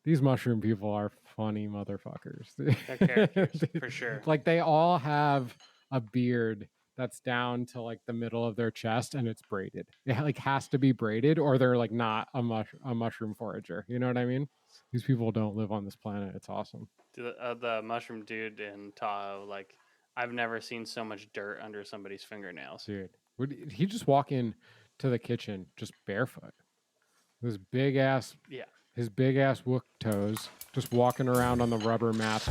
These mushroom people are funny motherfuckers. They're characters for sure. Like they all have a beard that's down to like the middle of their chest and it's braided. It like has to be braided or they're like not a mushroom forager. You know what I mean? These people don't live on this planet. It's awesome. The mushroom dude in Tahoe, like I've never seen so much dirt under somebody's fingernails. Dude, would he just walk in to the kitchen just barefoot? His big ass Yeah. his big ass Wook toes just walking around on the rubber mat.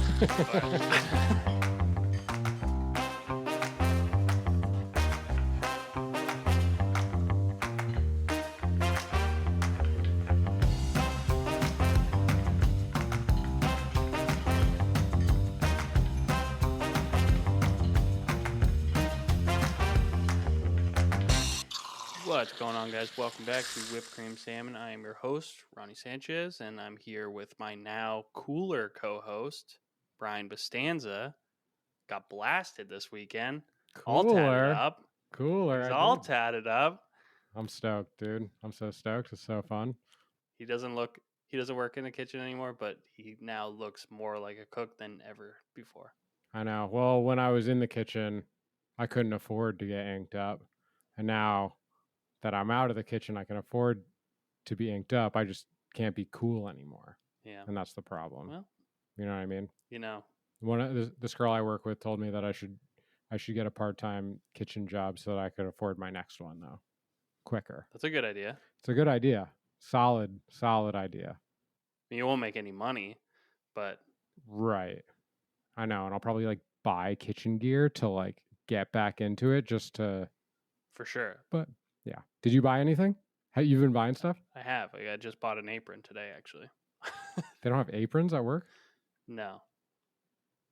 What's going on, guys? Welcome back to Whipped Cream Salmon. I am your host, Ronnie Sanchez, and I'm here with my now cooler co-host, Brian Bastanza. Got blasted this weekend. All tatted up. Cooler. He's all tatted up. I'm stoked, dude. I'm so stoked. It's so fun. He doesn't work in the kitchen anymore, but he now looks more like a cook than ever before. I know. Well, when I was in the kitchen, I couldn't afford to get inked up. And now that I'm out of the kitchen, I can afford to be inked up. I just can't be cool anymore. Yeah. And that's the problem. Well, you know what I mean? You know. One of this girl I work with told me that I should get a part-time kitchen job so that I could afford my next one though. Quicker. That's a good idea. It's a good idea. Solid idea. I mean, you won't make any money, but right. I know, and I'll probably like buy kitchen gear to like get back into it just to for sure. But yeah. Did you buy anything? Have you been buying stuff? I have. I just bought an apron today, actually. They don't have aprons at work? No.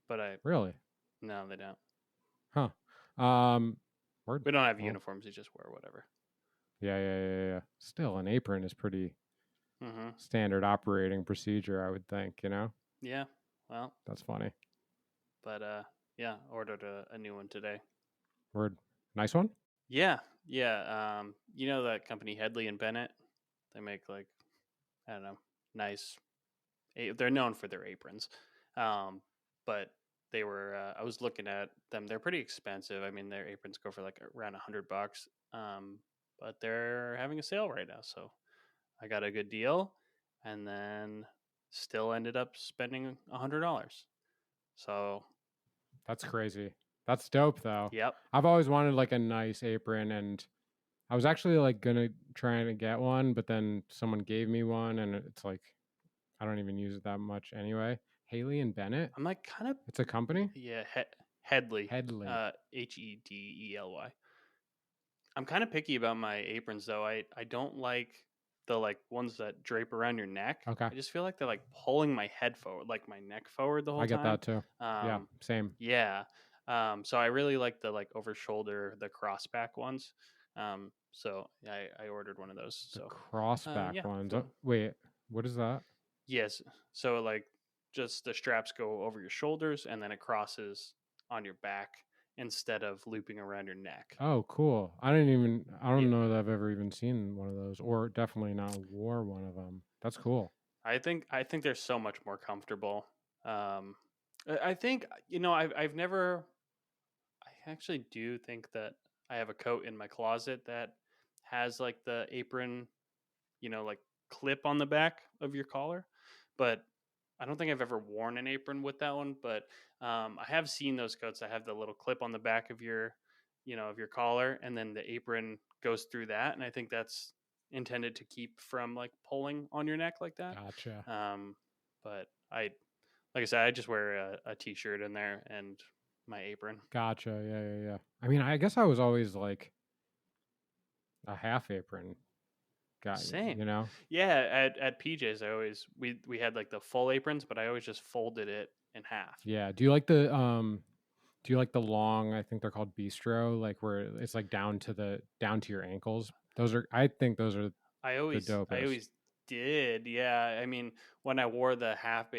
But Really? No, they don't. Huh. We don't have uniforms. You just wear whatever. Yeah. Still, an apron is pretty standard operating procedure, I would think, you know? Yeah. Well. That's funny. But, yeah, ordered a new one today. Word. Nice one? Yeah. You know that company Hedley and Bennett? They make like, I don't know, nice. They're known for their aprons. But they were, I was looking at them. They're pretty expensive. I mean, their aprons go for like around $100. But they're having a sale right now. So I got a good deal and then still ended up spending $100. So that's crazy. That's dope though. Yep. I've always wanted like a nice apron and I was actually like gonna try to get one, but then someone gave me one and it's like I don't even use it that much anyway. Haley and Bennett. I'm like kind of. It's a company. Yeah, Hedley. Hedley. Hedely. I'm kind of picky about my aprons though. I don't like the like ones that drape around your neck. Okay. I just feel like they're like pulling my head forward, like my neck forward the whole time. I get that too. Yeah, same. Yeah. So I really like the like over shoulder, the crossback ones. So I ordered one of those. So crossback ones. Oh, wait, what is that? Yes. So like just the straps go over your shoulders and then it crosses on your back instead of looping around your neck. Oh, cool. I don't know that I've ever even seen one of those or definitely not wore one of them. That's cool. I think they're so much more comfortable. I think, I actually do think that I have a coat in my closet that has like the apron, like clip on the back of your collar, but I don't think I've ever worn an apron with that one, but I have seen those coats that have the little clip on the back of your, of your collar, and then the apron goes through that, and I think that's intended to keep from like pulling on your neck like that. Gotcha. But like I said, I just wear a t-shirt in there and my apron. Gotcha. Yeah. I mean, I guess I was always like a half apron guy. Same. Yeah, at PJ's I always we had like the full aprons, but I always just folded it in half. Yeah. Do you like the long, I think they're called bistro, like where it's like down to your ankles? I think those are I always did. Yeah. I mean, when I wore the half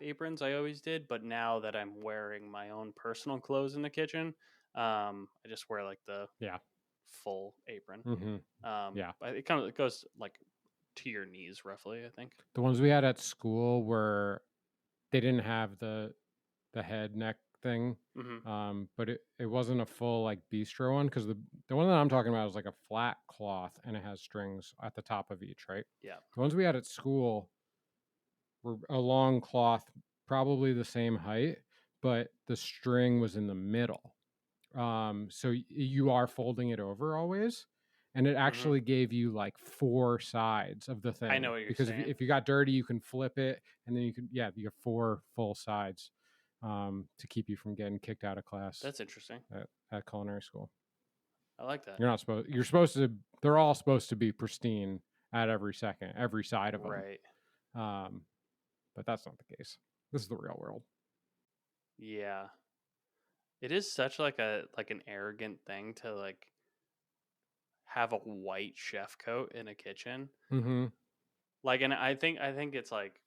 aprons, I always did, but now that I'm wearing my own personal clothes in the kitchen, I just wear like the full apron. Mm-hmm. It goes like to your knees, roughly. I think. The ones we had at school were they didn't have the head neck thing, Mm-hmm. but it wasn't a full like bistro one because the one that I'm talking about is like a flat cloth and it has strings at the top of each, right? Yeah. The ones we had at school were a long cloth, probably the same height, but the string was in the middle. So you are folding it over always, and it Mm-hmm. actually gave you like 4 sides of the I know thing what you're because saying. if you got dirty, you can flip it, and then you have 4 full sides to keep you from getting kicked out of class That's interesting. at culinary school. I like that. You're not supposed. You're supposed to. They're all supposed to be pristine at every second, every side of them. Right. But that's not the case. This is the real world. Yeah. It is such like an arrogant thing to like have a white chef coat in a kitchen. Mm-hmm. Like, and I think it's like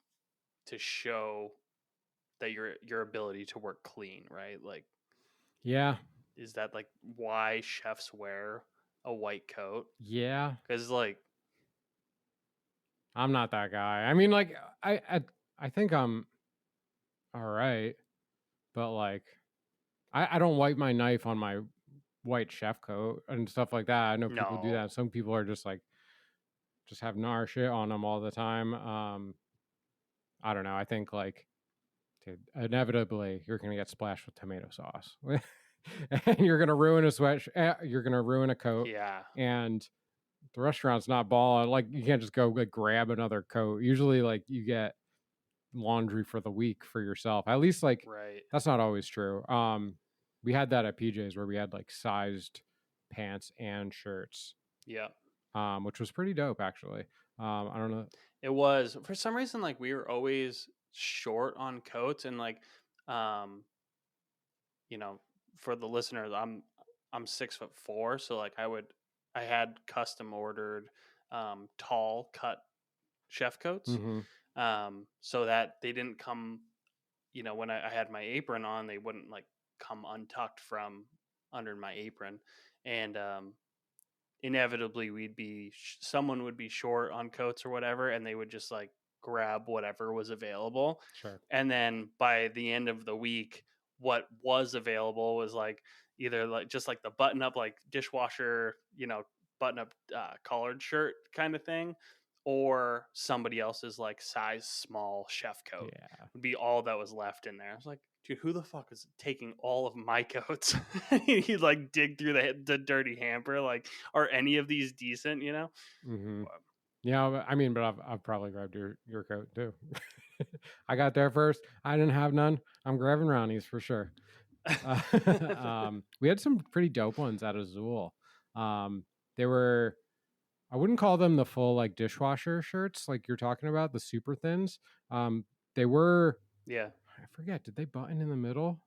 to show that your ability to work clean, right? Like, Yeah. is that like why chefs wear a white coat? Yeah. Because like, I'm not that guy. I mean, like, I think I'm all right, but like, I don't wipe my knife on my white chef coat and stuff like that. I know people do no, that. Some people are just like, just have gnar shit on them all the time. I don't know. I think like, dude, inevitably you're gonna get splashed with tomato sauce, and you're gonna ruin a sweat. You're gonna ruin a coat, yeah, and the restaurant's not balling. Like, you can't just go like grab another coat. Usually, like, you get laundry for the week for yourself. At least, like, right, that's not always true. We had that at PJ's where we had like sized pants and shirts, yeah. which was pretty dope actually. I don't know. It was for some reason like we were always short on coats and like, um, you know, for the listeners, I'm 6'4", so like I had custom ordered tall cut chef coats, Mm-hmm. so that they didn't come, when I had my apron on, they wouldn't like come untucked from under my apron, and inevitably someone would be short on coats or whatever, and they would just like grab whatever was available, Sure. and then by the end of the week, what was available was like either like just like the button up like dishwasher, button up collared shirt kind of thing, or somebody else's like size small chef coat Yeah. would be all that was left in there. I was like, dude, who the fuck is taking all of my coats? He'd like dig through the dirty hamper. Like, are any of these decent? Mm-hmm. Yeah, I mean, but I've probably grabbed your coat too. I got there first. I didn't have none. I'm grabbing Ronnie's for sure. We had some pretty dope ones out of Zool. They were, I wouldn't call them the full like dishwasher shirts like you're talking about, the super thins. They were, Yeah. I forget, did they button in the middle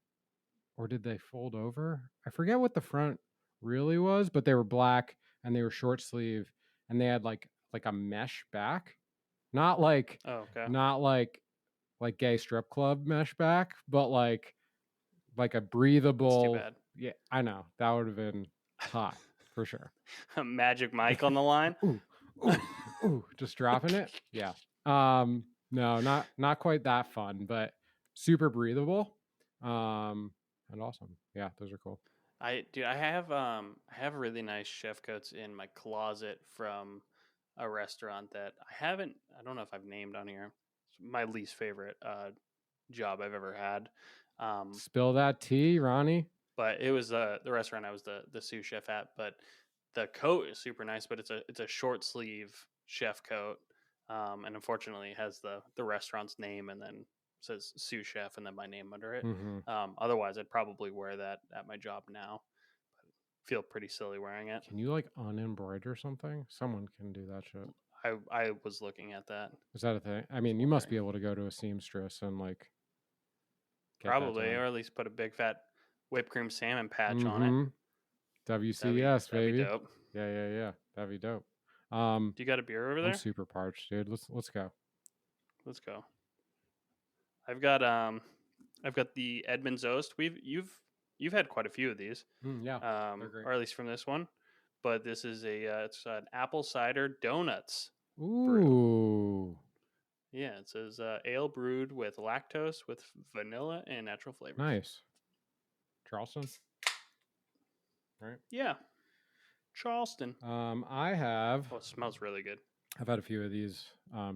or did they fold over? I forget what the front really was, but they were black and they were short sleeve and they had like a mesh back. Not like Oh, okay. not like gay strip club mesh back, but like a That's too breathable. bad. Yeah, I know that would have been hot for sure. Magic Mike on the line. Ooh, ooh, ooh, just dropping it. Yeah. No, not quite that fun, but super breathable. And awesome. Yeah, those are cool. I have really nice chef coats in my closet from a restaurant that I don't know if I've named on here. It's my least favorite job I've ever had. Spill that tea, Ronnie. But it was the restaurant I was the sous chef at. But the coat is super nice, but it's a short sleeve chef coat, and unfortunately it has the restaurant's name and then says sous chef and then my name under it. Mm-hmm. Otherwise, I'd probably wear that at my job now. But feel pretty silly wearing it. Can you like unembroider something? Someone can do that shit. I was looking at that. Is that a thing? I mean, you must be able to go to a seamstress and like get Probably, that done. or at least put a big fat whipped cream salmon patch on it. Mm-hmm. WCS, That'd be baby. dope. Yeah. That'd be dope. Do you got a beer over I'm there? super parched, dude. Let's go. Let's go. I've got the Edmund's Oast. You've had quite a few of these. Yeah, they're great. Or at least from this one. But this is it's an apple cider donuts. brew. Ooh, Yeah, it says ale brewed with lactose, with vanilla and natural flavors. nice. Charleston, right? Yeah, Charleston. I have. Oh, it smells really good. I've had a few of these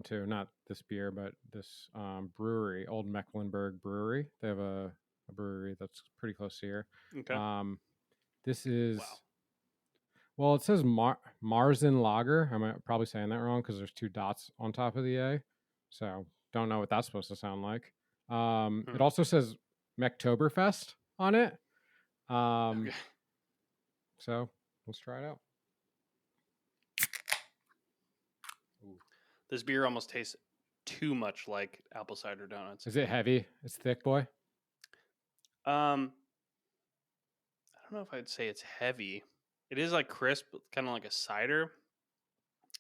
too. Not this beer, but this brewery, Old Mecklenburg Brewery. They have a brewery that's pretty close to here. Okay. This is Wow. well, it says Märzen Lager. I'm probably saying that wrong because there's 2 dots on top of the A. So don't know what that's supposed to sound like. It also says Mecktoberfest on it. Okay. So let's try it out. Ooh. This beer almost tastes too much like apple cider donuts. Is it heavy? It's thick, boy. I don't know if I'd say it's heavy. It is like crisp, kind of like a cider.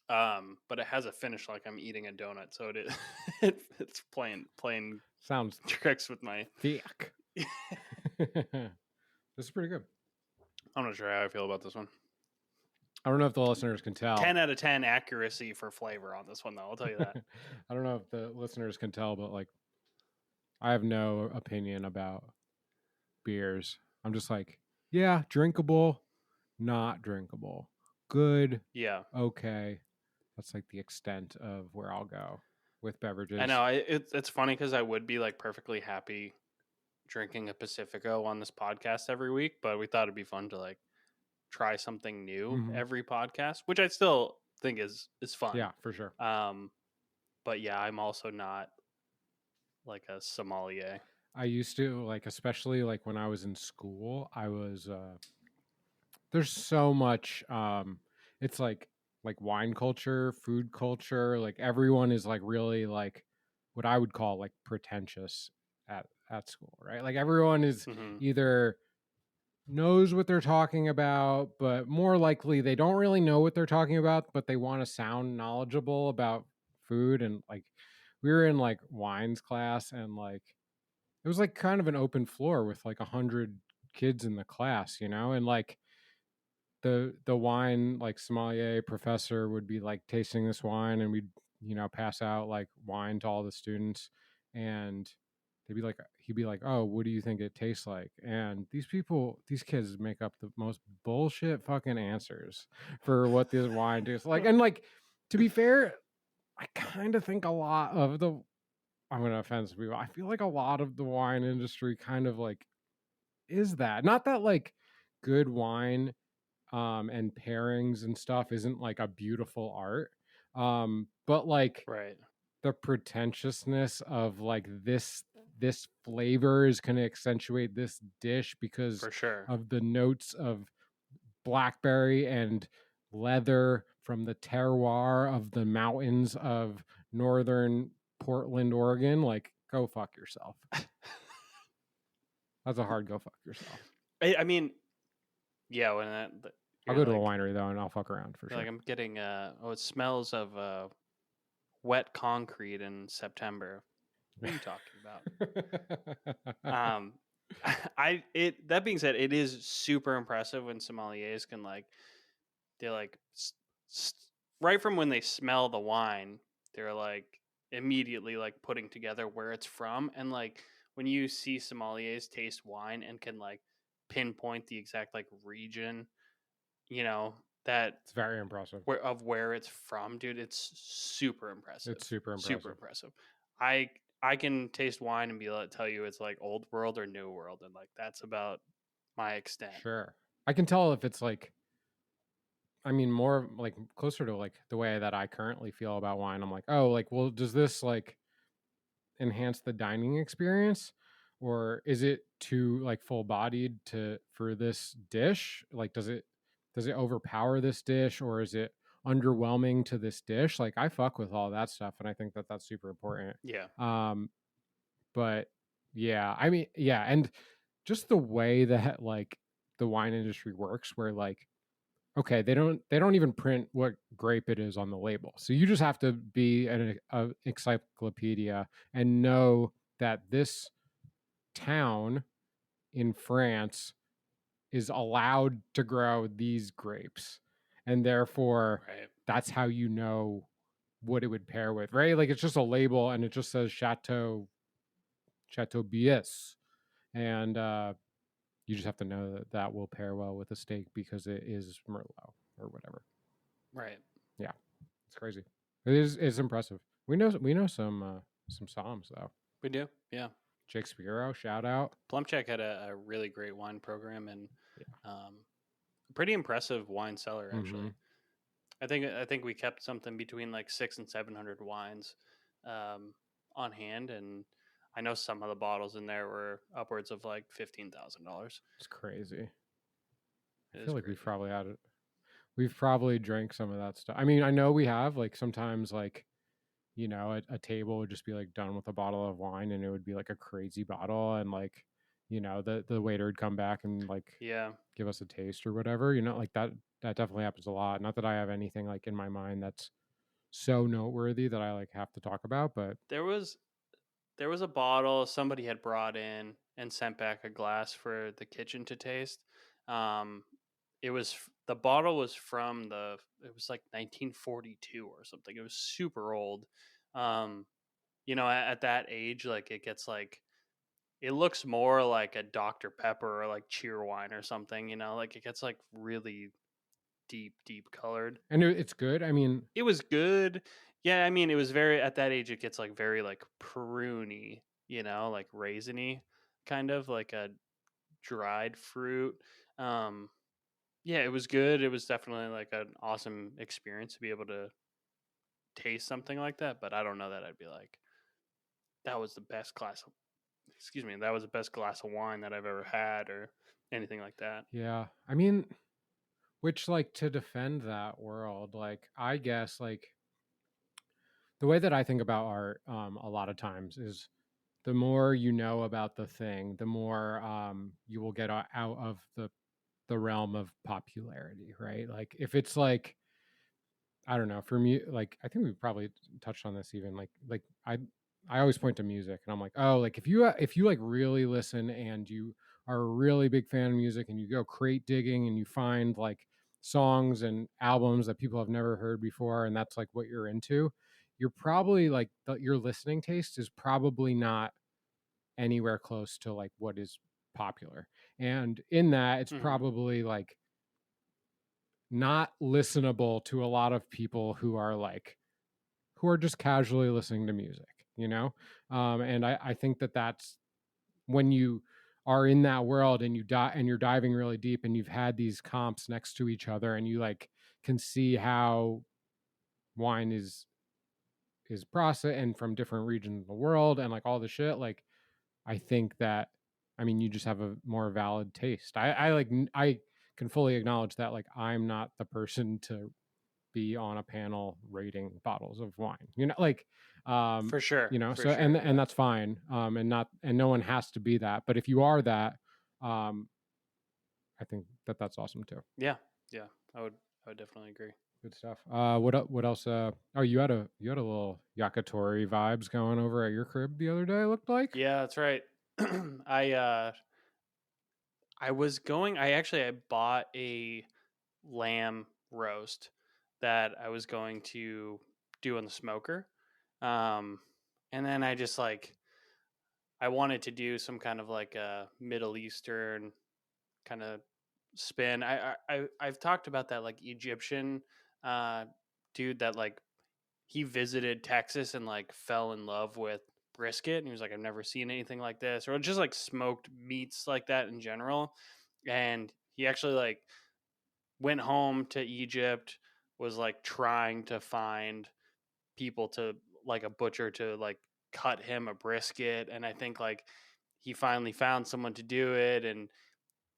But it has a finish like I'm eating a donut, so it is. It's plain Sounds tricks with my thick. This is pretty good. I'm not sure how I feel about this one. I don't know if the listeners can tell. 10 out of 10 accuracy for flavor on this one, though. I'll tell you that. I don't know if the listeners can tell, but like, I have no opinion about beers. I'm just like, yeah, drinkable, not drinkable, good, Yeah, okay. That's like the extent of where I'll go with beverages. I know. It's funny because I would be like perfectly happy drinking a Pacifico on this podcast every week, but we thought it'd be fun to like try something new every podcast, which I still think is fun. Yeah, for sure. But yeah, I'm also not like a sommelier. I used to like, especially like when I was in school, I was there's so much it's like wine culture, food culture, like everyone is like really like what I would call like pretentious at school, right? Like everyone is either knows what they're talking about, but more likely they don't really know what they're talking about, but they want to sound knowledgeable about food. And like we were in like wines class, and like it was like kind of an open floor with like 100 kids in the class, you know, and like the wine like sommelier professor would be like tasting this wine, and we'd pass out like wine to all the students, and he'd be like, oh, what do you think it tastes like? And these kids make up the most bullshit fucking answers for what this wine tastes like. And like, to be fair, I kind of think a lot of the I'm gonna offend some people. I feel like a lot of the wine industry kind of like is that, not that like good wine and pairings and stuff isn't like a beautiful art, but like Right. the pretentiousness of like this flavor is going to accentuate this dish because For sure. of the notes of blackberry and leather from the terroir of the mountains of northern Portland, Oregon. Like, go fuck yourself. That's a hard go fuck yourself. I mean, yeah, when I'll go to a winery though, and I'll fuck around for sure. Like I'm getting it smells of wet concrete in September. What are you talking about? That being said, it is super impressive when sommeliers can like they like right from when they smell the wine, they're like immediately like putting together where it's from, and like when you see sommeliers taste wine and can like pinpoint the exact like region, that it's very impressive. Where it's from, dude, it's super impressive. It's super impressive. Super impressive. I can taste wine and be able to tell you it's like old world or new world, and like that's about my extent. Sure. I can tell if it's like, I mean, more like closer to like the way that I currently feel about wine. I'm like, oh, like, well, does this like enhance the dining experience, or is it too like full bodied for this dish? Like, does it overpower this dish, or is it underwhelming to this dish? Like, I fuck with all that stuff, and I think that that's super important. Yeah. But yeah, I mean, yeah, and just the way that like the wine industry works, where like, okay, they don't even print what grape it is on the label, so you just have to be an encyclopedia and know that this town in France is allowed to grow these grapes, and therefore that's how you know what it would pair with, right? Like it's just a label and it just says Chateau Bies, and you just have to know that that will pair well with a steak because it is Merlot or whatever. Right. Yeah, it's crazy. It's impressive. We know some Psalms though. We do. Yeah. Jake Spiro, shout out. Plumcheck had a really great wine program and Yeah. a pretty impressive wine cellar actually. Mm-hmm. I think we kept something between like 600 and 700 wines on hand, and I know some of the bottles in there were upwards of like $15,000. It's crazy. It I is feel like crazy. we've probably had it. We've probably drank some of that stuff. I mean, I know we have. Like sometimes, like a table would just be like done with a bottle of wine, and it would be like a crazy bottle, and like the waiter would come back and like Yeah, give us a taste or whatever. Like that. That definitely happens a lot. Not that I have anything like in my mind that's so noteworthy that I like have to talk about, but there was a bottle somebody had brought in and sent back a glass for the kitchen to taste. Um, the bottle was from it was like 1942 or something. It was super old. Um, at that age, like it gets like it looks more like a Dr. Pepper or like cheer wine or something. Like it gets like really deep colored. and it's good. I mean, It was good. Yeah, I mean, it was very at that age. It gets like very like pruny, like raisiny, kind of like a dried fruit. Um, yeah, it was good. It was definitely like an awesome experience to be able to taste something like that. But I don't know that I'd be like, that was the best glass. Excuse me, that was the best glass of wine that I've ever had, or anything like that. yeah. I mean, which like to defend that world, like I guess like the way that I think about art, a lot of times is the more you know about the thing, the more you will get out of the realm of popularity, right? Like if it's like I don't know, for me, like I think we probably touched on this even like I always point to music and I'm like, oh, like if you like really listen and you are a really big fan of music and you go crate digging and you find like songs and albums that people have never heard before and that's like what you're into, you're probably like your listening taste is probably not anywhere close to like what is popular. And in that, it's Mm-hmm. probably like not listenable to a lot of people who are just casually listening to music. And I think that that's when you are in that world and and you're diving really deep and you've had these comps next to each other and you like can see how wine is processed and from different regions of the world and like all the shit, like I think that I mean you just have a more valid taste. I can fully acknowledge that like I'm not the person to be on a panel rating bottles of wine. Like For sure, for so sure. and Yeah, that's fine. And no one has to be that. But if you are that, um I think that that's awesome too. yeah, yeah. I would definitely agree. Good stuff. What else? Oh, you had a little yakitori vibes going over at your crib the other day. It looked like. Yeah, that's right. I uh I was going I bought a lamb roast that I was going to do on the smoker. Um and then I just like I wanted to do some kind of like a Middle Eastern kind of spin. I've talked about that like Egyptian uh dude that like he visited Texas and like fell in love with brisket and he was like I've never seen anything like this or just like smoked meats like that in general. And he actually like went home to Egypt, was like trying to find people to like a butcher to like cut him a brisket, and I think like he finally found someone to do it. And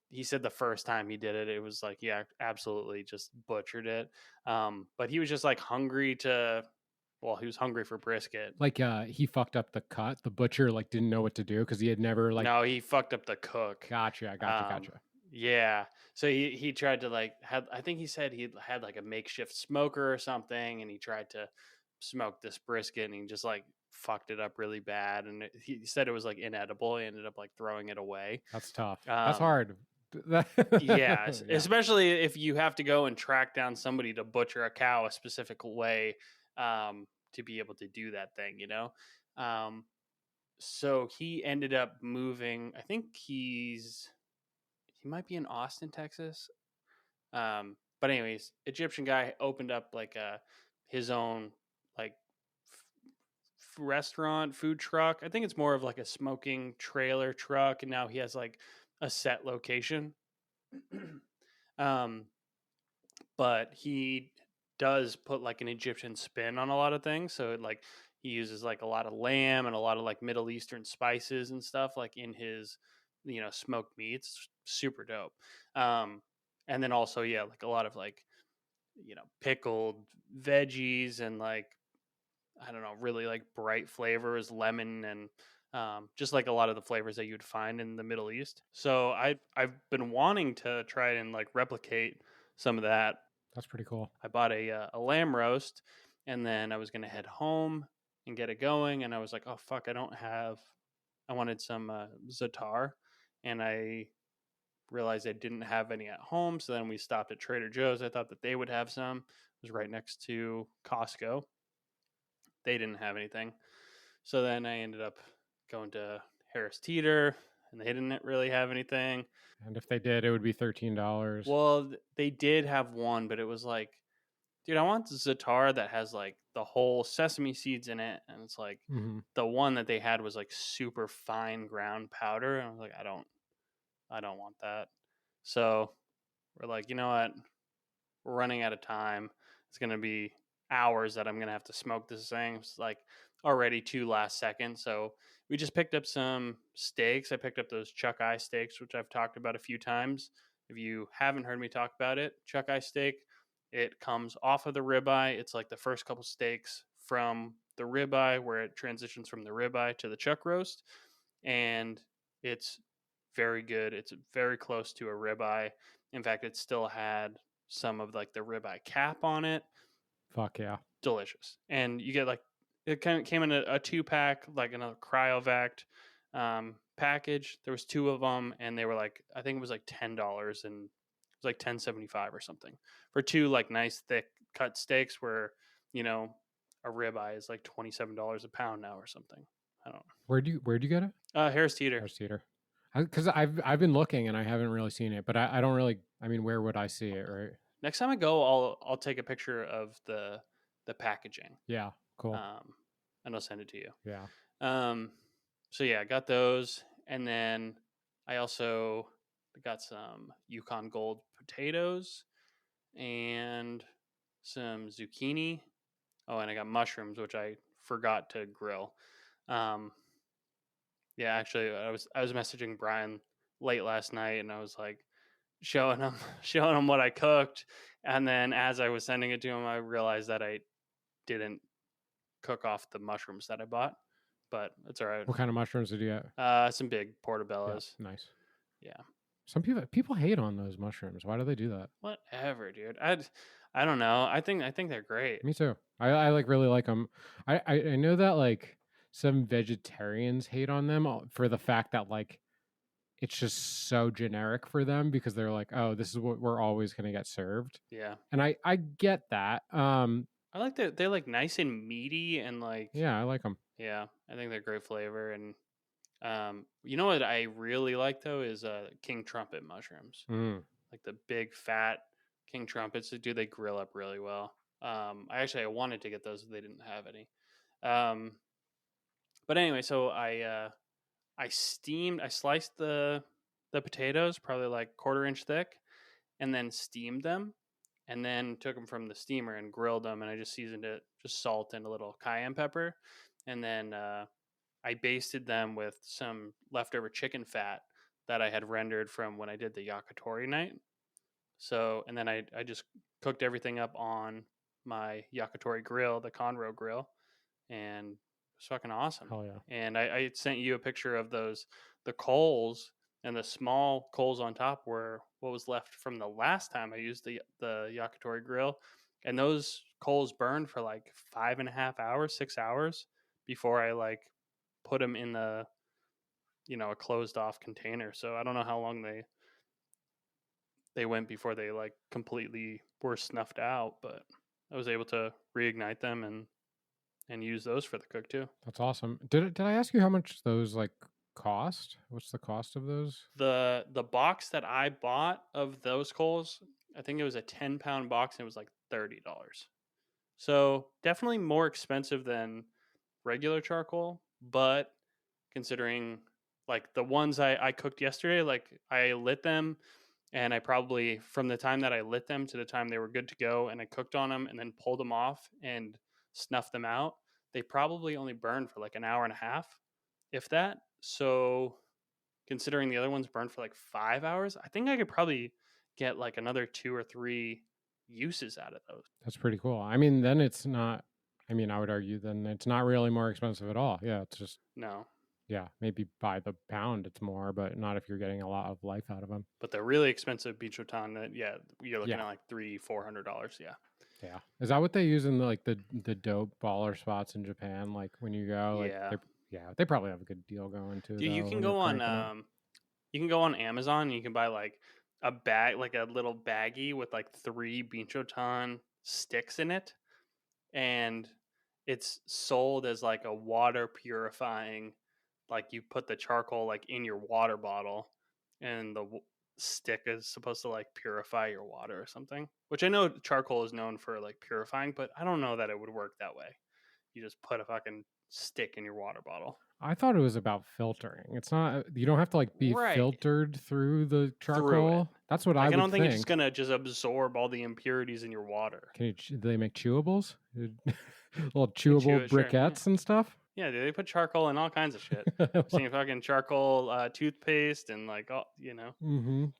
he said the first time he did it, it was like, yeah, absolutely just butchered it. But he was just like hungry to, well, he was hungry for brisket. Like he fucked up the cut. The butcher like didn't know what to do because he had never like. No, he fucked up the cook. Gotcha. Yeah. So he tried to like had I think he said he had like a makeshift smoker or something, and he tried to smoke this brisket, and he just like fucked it up really bad, and he said it was like inedible. He ended up like throwing it away. That's tough. That's Um, hard. yeah, Yeah. especially if you have to go and track down somebody to butcher a cow a specific way. to be able to do that thing, you know. So he ended up moving. I think he might be in Austin, Texas. But anyways, Egyptian guy opened up like his own like restaurant food truck. I think it's more of like a smoking trailer truck, and now he has like a set location. um, but he does put like an Egyptian spin on a lot of things. So it, like he uses like a lot of lamb and a lot of like Middle Eastern spices and stuff like in his smoked meats. Super dope. And then also yeah, like a lot of like pickled veggies and like I don't know, really like bright flavors, lemon and just like a lot of the flavors that you'd find in the Middle East. So I've been wanting to try and like replicate some of that. That's pretty cool. I bought a lamb roast, and then I was gonna head home and get it going, and I was like, oh fuck, I wanted some za'atar, and I realized I didn't have any at home. So then we stopped at Trader Joe's. I thought that they would have some. It was right next to Costco. They didn't have anything. So then I ended up going to Harris Teeter, and they didn't really have anything. And if they did, it would be $13. Well, they did have one, but it was like, dude, I want the za'atar that has like the whole sesame seeds in it, and it's like the one that they had was like super fine ground powder, and I was like, I don't want that. So we're like, you know what? We're running out of time. It's gonna be hours that I'm gonna have to smoke this thing. It's like already 2 last seconds. So we just picked up some steaks. I picked up those chuck eye steaks, which I've talked about a few times. If you haven't heard me talk about it, chuck eye steak, it comes off of the ribeye. It's like the first couple steaks from the ribeye, where it transitions from the ribeye to the chuck roast, and it's very good. It's very close to a ribeye. In fact, it still had some of like the ribeye cap on it. Fuck yeah. Delicious. And you get like, it kind of came in a 2-pack, like in a cryovac package. There was 2 of them, and they were like, I think it was like $10, and it was like $10.75 or something for 2 like nice thick cut steaks, where a ribeye is like $27 a pound now or something. I don't know. Where'd you get it? Harris Teeter. Harris Teeter. Because I've been looking and I haven't really seen it, but I don't really. I mean, where would I see it? Right. Next time I go, I'll take a picture of the packaging. Yeah. Cool. And I'll send it to you. Yeah. So yeah, I got those, and then I also got some Yukon Gold potatoes and some zucchini. Oh, and I got mushrooms, which I forgot to grill. Yeah, actually, I was messaging Brian late last night, and I was like showing him what I cooked, and then as I was sending it to him, I realized that I didn't cook off the mushrooms that I bought, but it's all right. What kind of mushrooms did you get? Some big portobellos. Yeah, nice. Yeah. Some people hate on those mushrooms. Why do they do that? Whatever, dude. I don't know. I think they're great. Me too. I like really like them. I know that like some vegetarians hate on them for the fact that like it's just so generic for them, because they're like, oh, this is what we're always going to get served. Yeah. And I get that. I like that they're like nice and meaty, and like, yeah, I like them. Yeah, I think they're great flavor. And you know what I really like though is king trumpet mushrooms. Like the big fat king trumpets. Dude, they grill up really well. I wanted to get those, but they didn't have any. But anyway, so I sliced the potatoes, probably like 1/4 inch thick, and then steamed them, and then took them from the steamer and grilled them, and I just seasoned it, just salt and a little cayenne pepper, and then I basted them with some leftover chicken fat that I had rendered from when I did the yakitori night. So, and then I just cooked everything up on my yakitori grill, the Conroe grill, and it's fucking awesome. Hell yeah. And I sent you a picture of the coals, and the small coals on top were what was left from the last time I used the yakitori grill. And those coals burned for like 5.5 hours, 6 hours before I like put them in the, a closed off container. So I don't know how long they went before they like completely were snuffed out, but I was able to reignite them and and use those for the cook too. That's awesome. Did I ask you how much those like cost? What's the cost of those? The box that I bought of those coals, I think it was a 10-pound box and it was like $30. So definitely more expensive than regular charcoal, but considering like the ones I cooked yesterday, like I lit them and I probably from the time that I lit them to the time they were good to go and I cooked on them and then pulled them off and snuffed them out, they probably only burned for like an hour and a half, if that. So considering the other ones burned for like 5 hours, I think I could probably get like another 2 or 3 uses out of those. That's pretty cool. I mean, then it's not. I mean, I would argue then it's not really more expensive at all. Yeah, it's just No, maybe by the pound it's more, but not if you're getting a lot of life out of them. but the really expensive Bichotan, that you're looking Yeah. at like $300-400. Yeah. Yeah. Is that what they use in the dope baller spots in Japan? Like when you go, like they probably have a good deal going too. Dude, though, you can when go you're on cranking it. you can go on Amazon and you can buy like a bag, like a little baggie with like 3 Bichotan sticks in it, and it's sold as like a water purifying, like you put the charcoal like in your water bottle and the stick is supposed to like purify your water or something, which I know charcoal is known for like purifying, but I don't know that it would work that way. You just put a fucking stick in your water bottle. I thought it was about filtering. It's not. You don't have to like be Right. filtered through the Through it. charcoal. That's what I Like I would don't think it's think. gonna just absorb all the impurities in your water. Do they make chewables? Little You chew chewable it, sure. Yeah. briquettes and stuff. Yeah, dude, they put charcoal in all kinds of shit. I've seen fucking charcoal toothpaste and like all,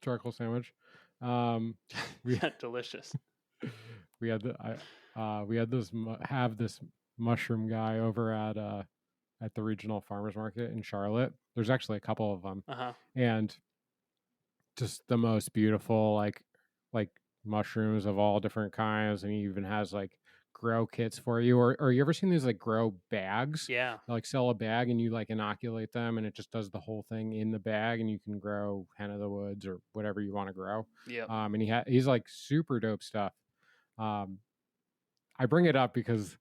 Charcoal sandwich. We delicious. we had this mushroom guy over at the regional farmers market in Charlotte. There's actually a couple of them, and just the most beautiful like mushrooms of all different kinds, and he even has like grow kits for you. Or you ever seen these like grow bags? Yeah. They, like sell a bag and you like inoculate them, and it just does the whole thing in the bag, and you can grow hen of the woods or whatever you want to grow. Yeah. And he's like super dope stuff. I bring it up because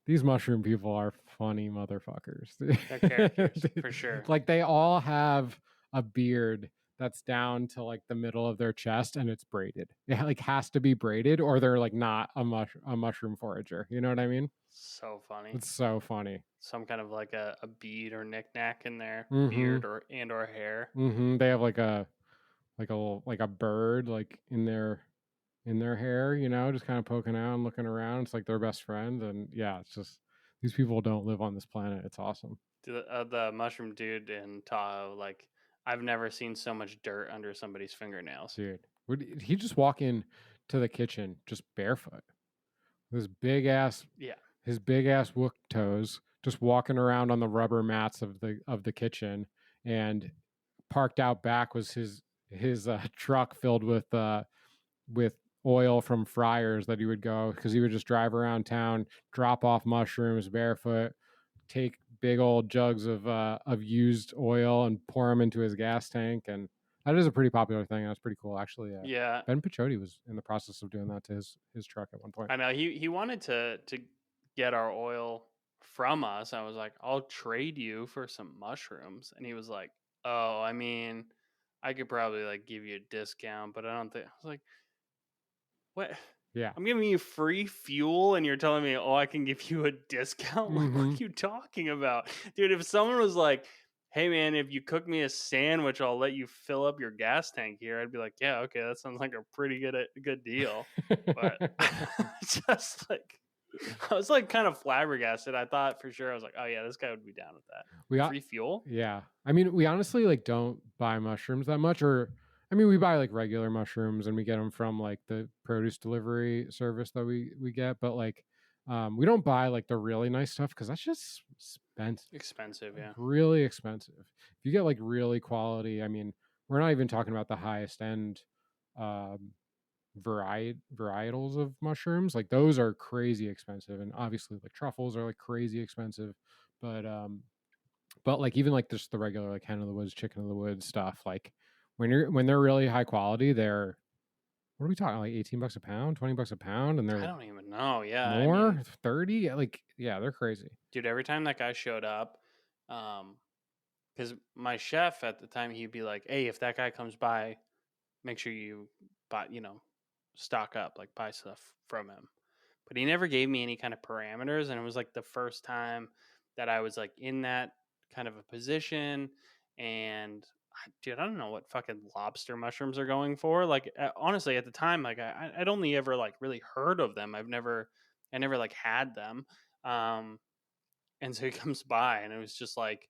these mushroom people are funny motherfuckers. They're characters for sure. Like they all have a beard that's down to like the middle of their chest and it's braided. It like has to be braided or they're like not a mushroom forager. You know what I mean? So funny. It's so funny. Some kind of like a bead or knickknack in their beard or hair. They have like a bird like in their hair, you know, just kind of poking out and looking around. It's like their best friend. And yeah, it's just these people don't live on this planet. It's awesome. The mushroom dude in Tahoe, like I've never seen so much dirt under somebody's fingernails. Dude, would he just walk in to the kitchen just barefoot? His big ass Wook toes, just walking around on the rubber mats of the kitchen, and parked out back was his truck filled with oil from fryers that he would go because he would just drive around town, drop off mushrooms barefoot, take big old jugs of used oil and pour them into his gas tank. And that is a pretty popular thing. That's pretty cool, actually. Yeah. Ben Pichotti was in the process of doing that to his truck at one point. I know he wanted to get our oil from us. I was like, I'll trade you for some mushrooms, and he was like, oh, I mean, I could probably like give you a discount, but I don't think. I was like, what? Yeah. I'm giving you free fuel and you're telling me, oh, I can give you a discount? Like, what are you talking about? Dude, if someone was like, hey, man, if you cook me a sandwich, I'll let you fill up your gas tank here, I'd be like, yeah, okay, that sounds like a pretty good deal. But just like, I was like kind of flabbergasted. I thought for sure, I was like, oh, yeah, this guy would be down with that. Free fuel? Yeah. I mean, we honestly like don't buy mushrooms that much, or I mean, we buy like regular mushrooms and we get them from like the produce delivery service that we get, but like we don't buy like the really nice stuff because that's just expensive. Yeah, really expensive. If you get like really quality, I mean, we're not even talking about the highest end varietals of mushrooms. Like those are crazy expensive, and obviously like truffles are like crazy expensive, but like even like just the regular like hen of the woods, chicken of the woods stuff, like when they're really high quality, they're What are we talking? Like $18 a pound, $20 a pound, and they're I like don't even know. Yeah, I more mean, 30. Like, yeah, they're crazy. dude, every time that guy showed up, because my chef at the time, he'd be like, "Hey, if that guy comes by, make sure you buy, stock up, like buy stuff from him." But he never gave me any kind of parameters, and it was like the first time that I was like in that kind of a position. And dude, I don't know what fucking lobster mushrooms are going for. Like, honestly, at the time, like I'd only ever like really heard of them. I never like had them. Um, and so he comes by, and it was just like,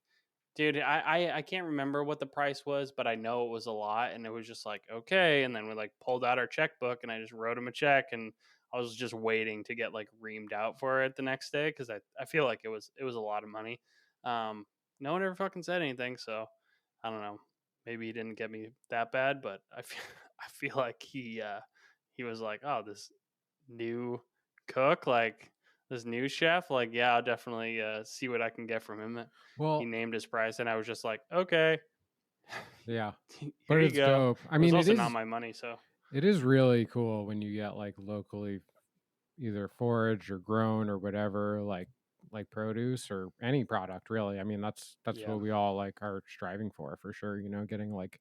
dude, I can't remember what the price was, but I know it was a lot, and it was just like, okay. And then we like pulled out our checkbook, and I just wrote him a check, and I was just waiting to get like reamed out for it the next day, because I feel like it was a lot of money. Um, no one ever fucking said anything, so I don't know. Maybe he didn't get me that bad, but I feel I feel like he was like, oh, this new cook, like this new chef, like, yeah, I'll definitely see what I can get from him. He Well, named his price, and I was just like, okay, yeah, here but you it's go. dope. I It was mean, also not my money, so it is really cool when you get like locally either foraged or grown or whatever, like produce or any product really. I mean, that's yeah, what we all like are striving for sure, getting like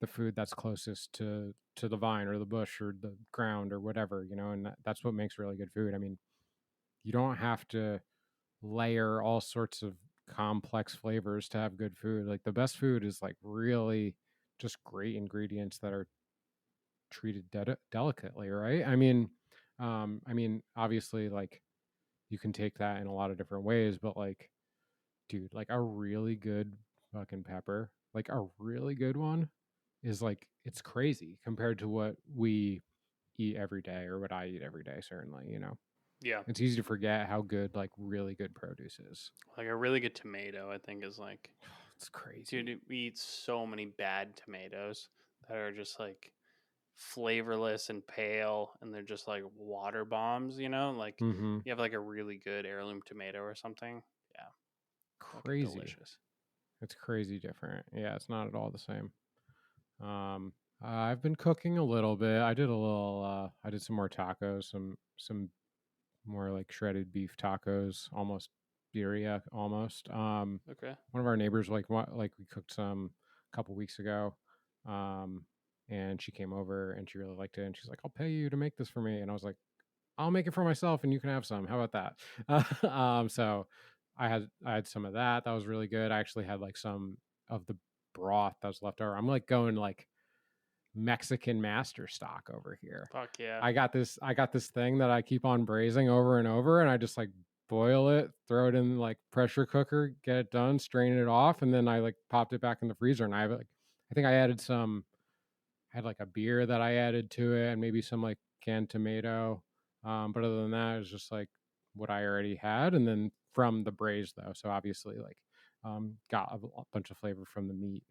the food that's closest to the vine or the bush or the ground or whatever, and that's what makes really good food. I mean, you don't have to layer all sorts of complex flavors to have good food. Like the best food is like really just great ingredients that are treated delicately, right? I mean, obviously, like you can take that in a lot of different ways, but like, dude, like a really good fucking pepper, like a really good one, is like it's crazy compared to what we eat every day or what I eat every day. Certainly, yeah, it's easy to forget how good like really good produce is. like a really good tomato, I think is like, It's crazy. dude, we eat so many bad tomatoes that are just like flavorless and pale, and they're just like water bombs, like Mm-hmm. you have like a really good heirloom tomato or something, yeah, fucking Crazy. delicious. It's crazy different. Yeah, it's not at all the same. Um, I've been cooking a little bit. I did a little. I did some more tacos, some more like shredded beef tacos, almost birria, almost. Okay. One of our neighbors like we cooked some a couple weeks ago, um, and she came over and she really liked it, and she's like, "I'll pay you to make this for me," and I was like, "I'll make it for myself, and you can have some. How about that?" So I had some of that. That was really good. I actually had like some of the broth that was left over. I'm like going like Mexican master stock over here. Fuck yeah. I got this thing that I keep on braising over and over, and I just like boil it, throw it in like pressure cooker, get it done, strain it off, and then I like popped it back in the freezer. And I think I added some, had like a beer that I added to it, and maybe some like canned tomato. But other than that, it was just like what I already had, and then from the braise though. So obviously, like, got a bunch of flavor from the meat,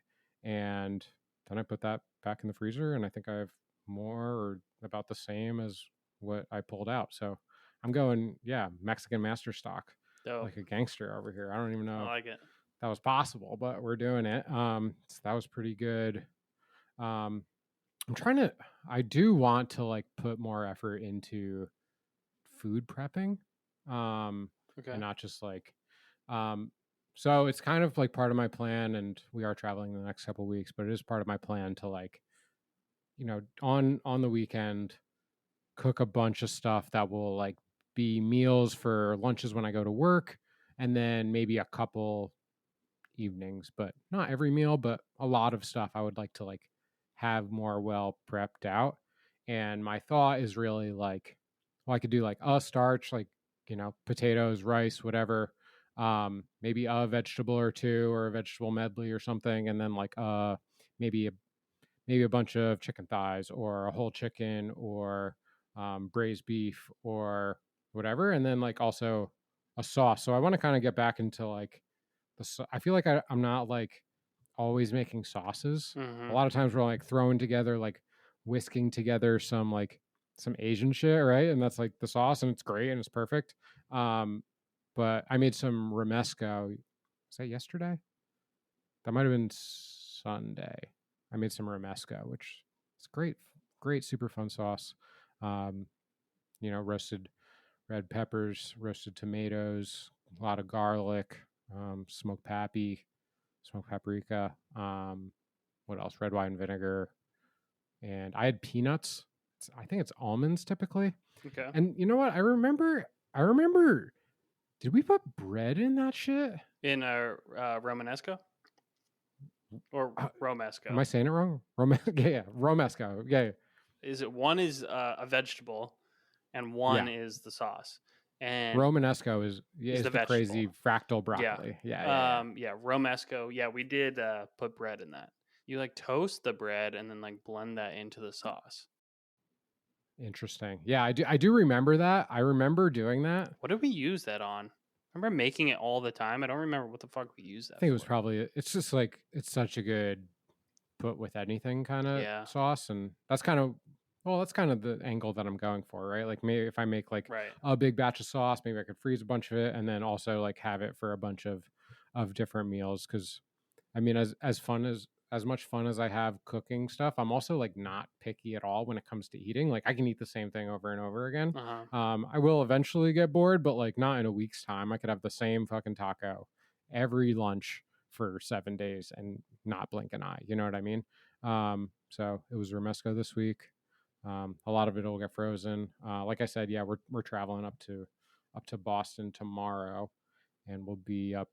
and then I put that back in the freezer, and I think I have more or about the same as what I pulled out. So I'm going, yeah, Mexican master stock, Dope. like a gangster over here. I don't even I know if like it. that was possible, but we're doing it. So that was pretty good. Um, I'm trying to I do want to like put more effort into food prepping. Um Okay. and not just like um so it's kind of like part of my plan, and we are traveling the next couple weeks, but it is part of my plan to like, on the weekend cook a bunch of stuff that will like be meals for lunches when I go to work, and then maybe a couple evenings, but not every meal, but a lot of stuff I would like to like have more well prepped out. And my thought is really like, well, I could do like a starch, like, potatoes, rice, whatever. Maybe a vegetable or two or a vegetable medley or something, and then like maybe a maybe a bunch of chicken thighs or a whole chicken or braised beef or whatever, and then like also a sauce. So I want to kind of get back into like I feel like I'm not like always making sauces. A Mm-hmm. lot of times we're like throwing together, like whisking together some Asian shit, right? And that's like the sauce, and it's great and it's perfect. Um, but I made some romesco. Was that yesterday? That might have been Sunday. I made some romesco, which is great, super fun sauce. You know, roasted red peppers, roasted tomatoes, a lot of garlic, smoked pappy, smoked paprika. What else? Red wine vinegar, and I had peanuts. I think it's almonds typically. Okay. And you know what? I remember. Did we put bread in that shit? In Romanesco or Uh, am Romesco? I saying it wrong? Yeah, Romesco. Yeah, Is it one is a vegetable and one yeah. is the sauce? And Romanesco is the the crazy vegetable. fractal Yeah. broccoli. Yeah. Yeah, Romesco. Yeah, we did put bread in that. You like toast the bread and then like blend that into the sauce. Interesting. Yeah, I do remember that. I remember doing that. What did we use that on? I remember making it all the time. I don't remember what the fuck we used I that think it was for. probably. It's just like it's such a good put with anything kind of Yeah. sauce, and that's kind of the angle that I'm going for, right? Like maybe if I make like Right. a big batch of sauce, maybe I could freeze a bunch of it and then also like have it for a bunch of different meals. Because I mean, as much fun as I have cooking stuff, I'm also like not picky at all when it comes to eating. Like I can eat the same thing over and over again. Uh-huh. I will eventually get bored, but like not in a week's time. I could have the same fucking taco every lunch for 7 days and not blink an eye. You know what I mean? So it was Romesco this week. A lot of it will get frozen. Like I said, yeah, we're traveling up to Boston tomorrow, and we'll be up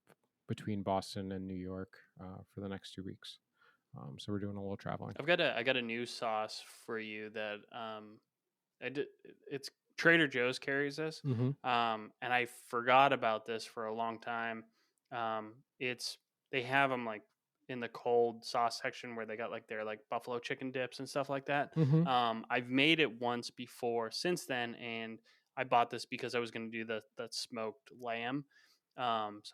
between Boston and New York for the next 2 weeks. So we're doing a little traveling. I got a new sauce for you that I did. It's Trader Joe's carries this, Mm-hmm. and I forgot about this for a long time. It's they have them like in the cold sauce section where they got like their like buffalo chicken dips and stuff like that. Mm-hmm. I've made it once before since then, and I bought this because I was going to do the smoked lamb. So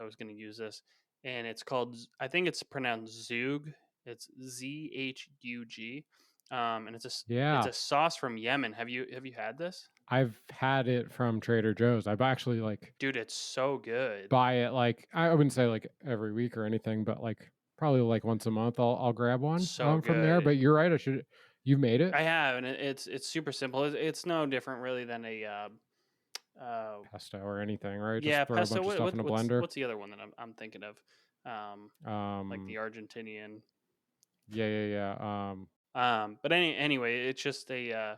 I was going to use this, and it's called. I think it's pronounced Zhoug. It's Zhug, and it's Yeah, a sauce from Yemen. Have you had this? I've had it from Trader Joe's. I've actually like Dude, it's so good. buy it like I wouldn't say like every week or anything, but like probably like once a month I'll grab one So from there. good. But you're right, I should you've made it? I have, and it's super simple. It's no different really than a uh, Pesto or anything, right? yeah, Just throw a pesto. bunch of stuff in a blender. What's the other one that I'm thinking of? Like the Um Argentinian. yeah. But anyway, it's just a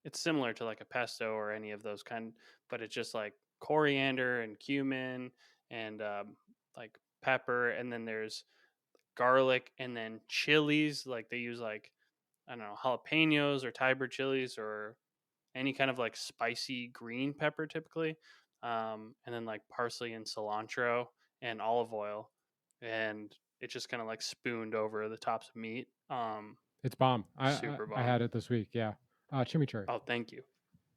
it's similar to like a pesto or any of those kind, but it's just like coriander and cumin and like pepper, and then there's garlic and then chilies. Like they use like I don't know jalapenos or Tiber chilies or any kind of like spicy green pepper typically, and then like parsley and cilantro and olive oil, and it's just kind of like spooned over the tops of meat. It's bomb. Super I bomb. had it this week, yeah. Chimichurri. Oh, thank you.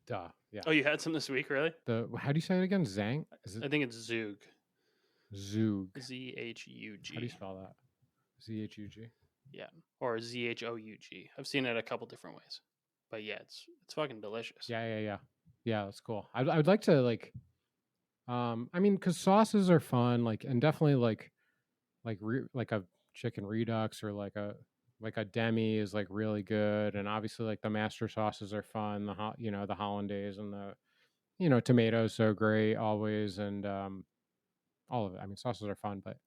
Duh. Yeah. Oh, you had some this week, really? The how do you say it again? Zang? Is it I think it's Zhoug. Zhoug? How do you Zhug. spell that? Zhug? Yeah, or Zhoug. I've seen it a couple different ways, but yeah, it's fucking delicious. Yeah. Yeah, that's cool. I would like to like I mean cuz sauces are fun like and definitely like a chicken redux or like a demi is like really good and obviously like the master sauces are fun you know the hollandaise and the you know tomatoes so great always and all of it. I mean sauces are fun but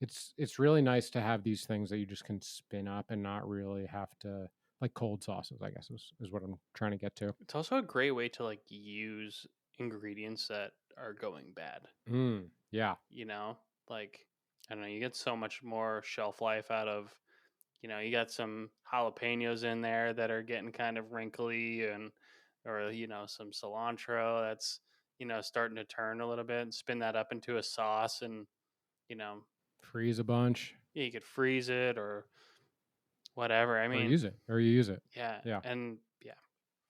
it's really nice to have these things that you just can spin up and not really have to like cold sauces I guess is what I'm trying to get to. It's also a great way to like use ingredients that are going bad. Yeah, You know, like I don't know, you get so much more shelf life out of. You got some jalapenos in there that are getting kind of wrinkly, and or some cilantro that's starting to turn a little bit, and spin that up into a sauce, and you know freeze a bunch yeah, you could freeze it or whatever. I or mean, use it or you use it. yeah, Yeah, and yeah,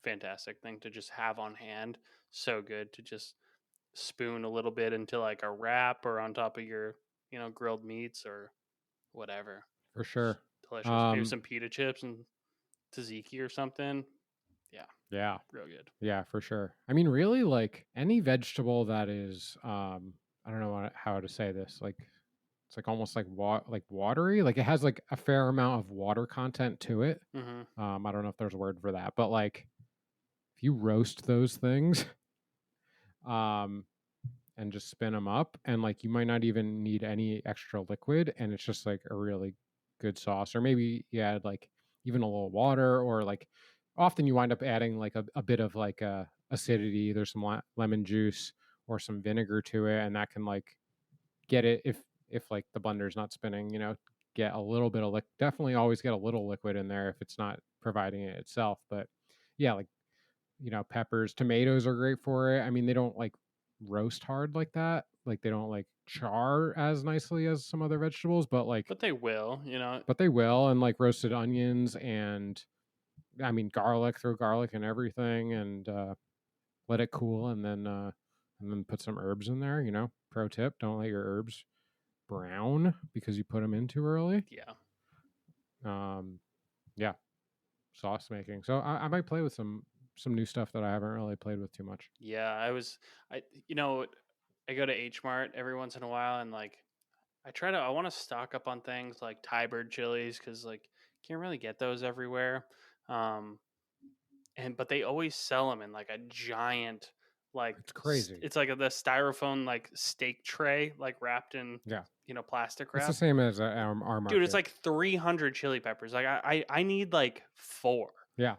fantastic thing to just have on hand. So good to just spoon a little bit into like a wrap or on top of your grilled meats or whatever. for sure. Delicious. Maybe Um some pita chips and tzatziki or something. Yeah, yeah. real good. Yeah, for sure. I mean, really, like any vegetable that is, I don't know how to say this, like It's like almost like watery. Like it has like a fair amount of water content to it. Mm-hmm. I don't know if there's a word for that, but like if you roast those things, um, and just spin them up, and like you might not even need any extra liquid, and it's just like a really good sauce. Or maybe you add like even a little water, or like often you wind up adding like a bit of like acidity. There's some lemon juice or some vinegar to it, and that can like get it if like the blender's not spinning, get a little bit of definitely always get a little liquid in there if it's not providing it itself. But yeah, like peppers, tomatoes are great for it. I mean, they don't like roast hard like that. Like they don't like char as nicely as some other vegetables, but like But they will, but they will. And like roasted onions, and I mean garlic, throw garlic and everything, and let it cool, and then put some herbs in there. Pro tip: don't let your herbs brown because you put them in too early. Yeah. Yeah, sauce making. So I might play with some new stuff that I haven't really played with too much. Yeah, I go to H Mart every once in a while, and like I want to stock up on things like Thai bird chilies because like can't really get those everywhere. Um, but they always sell them in like a giant It's crazy. it's like the styrofoam like steak tray like wrapped in Yeah, plastic it's the wrap. same as our Dude, it's market. like 300 chili peppers. Like I need like 4. Yeah,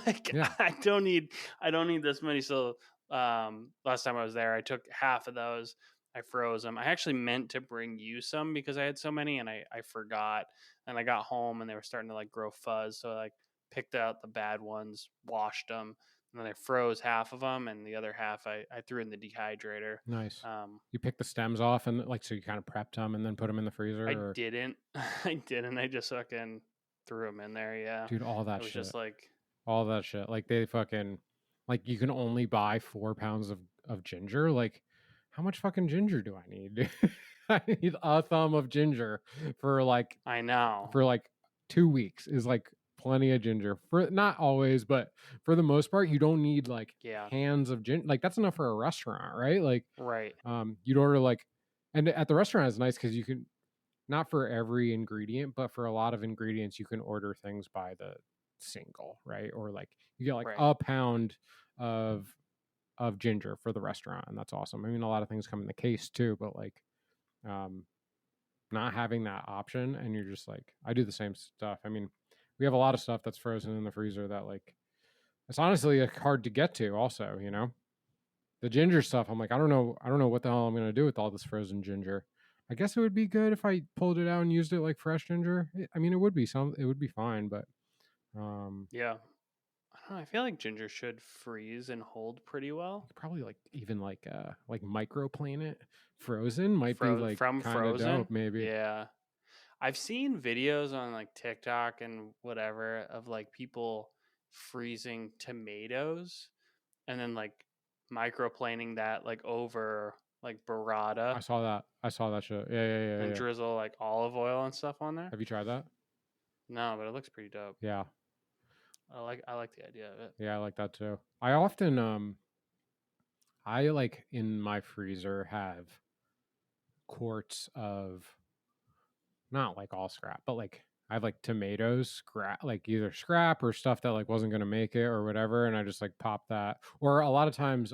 Like yeah, I don't need this many. So last time I was there, I took half of those. I froze them. I actually meant to bring you some because I had so many, and I forgot. And I got home and they were starting to like grow fuzz. So I like picked out the bad ones, washed them, and then I froze half of them, and the other half I threw in the dehydrator. nice. Um, You pick the stems off, and like so you kind of prepped them and then put them in the freezer. I Or didn't. I didn't. I just fucking threw them in there. Yeah. dude, all It that was just shit, like, like they fucking like you can only buy 4 pounds of ginger. Like how much fucking ginger do I need? I need a thumb of ginger for like I know. 2 weeks is like plenty of ginger. For not always, but for the most part, you don't need like Yeah. hands of ginger. Like that's enough for a restaurant, right? Like Right. you'd order like, and at the restaurant it's nice because you can, not for every ingredient, but for a lot of ingredients you can order things by the single, right? Or like you get like Right. a pound of ginger for the restaurant, and that's awesome. I mean, a lot of things come in the case too, but like um not having that option, and you're just like, I do the same stuff. I mean, we have a lot of stuff that's frozen in the freezer that like it's honestly like, hard to get to also, the ginger stuff. I'm like, I don't know what the hell I'm going to do with all this frozen ginger. I guess it would be good if I pulled it out and used it like fresh ginger. I mean, it would be fine, but Yeah. I don't know. I feel like ginger should freeze and hold pretty well. probably like even like microplane it frozen might be like From kind of frozen. dope maybe. Yeah. I've seen videos on like TikTok and whatever of like people freezing tomatoes and then like microplaning that like over like burrata I saw that shit. Yeah, yeah, yeah, and yeah. drizzle like olive oil and stuff on there. Have you tried that? No, but it looks pretty dope. Yeah. I like the idea of it. Yeah, I like that too. I often I like in my freezer have quarts of, not like all scrap, but like I have like tomatoes scrap, like either scrap or stuff that like wasn't gonna make it or whatever, and I just like pop that. Or a lot of times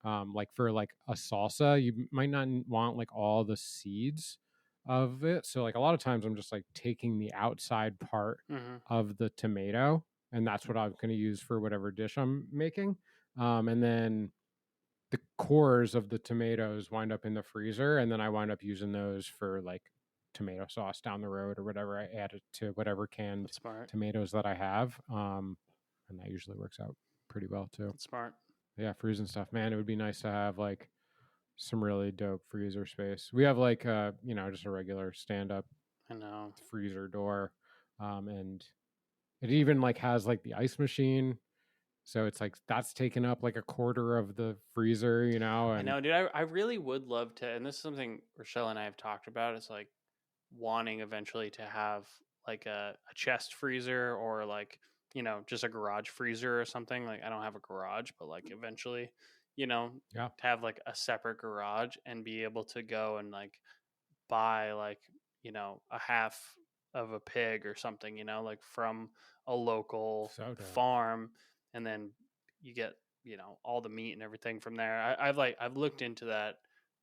like for like a salsa, you might not want like all the seeds of it. So like a lot of times I'm just like taking the outside part Mm-hmm. of the tomato, and that's what I'm going to use for whatever dish I'm making. And then the cores of the tomatoes wind up in the freezer, and then I wind up using those for like tomato sauce down the road or whatever. I add it to whatever canned That's smart. tomatoes that I have. And that usually works out pretty well too. That's smart. Yeah, freezing stuff, man. It would be nice to have like some really dope freezer space. We have like just a regular stand up I know. freezer door, and it even like has like the ice machine, so it's like that's taken up like a quarter of the freezer, I and know, dude. I really would love to, and this is something Rochelle and I have talked about. It's like wanting eventually to have like a chest freezer or like just a garage freezer or something. Like I don't have a garage, but like eventually, Yeah. to have like a separate garage and be able to go and like buy like, a half of a pig or something, like from a local So dope. farm, and then you get, all the meat and everything from there. I've looked into that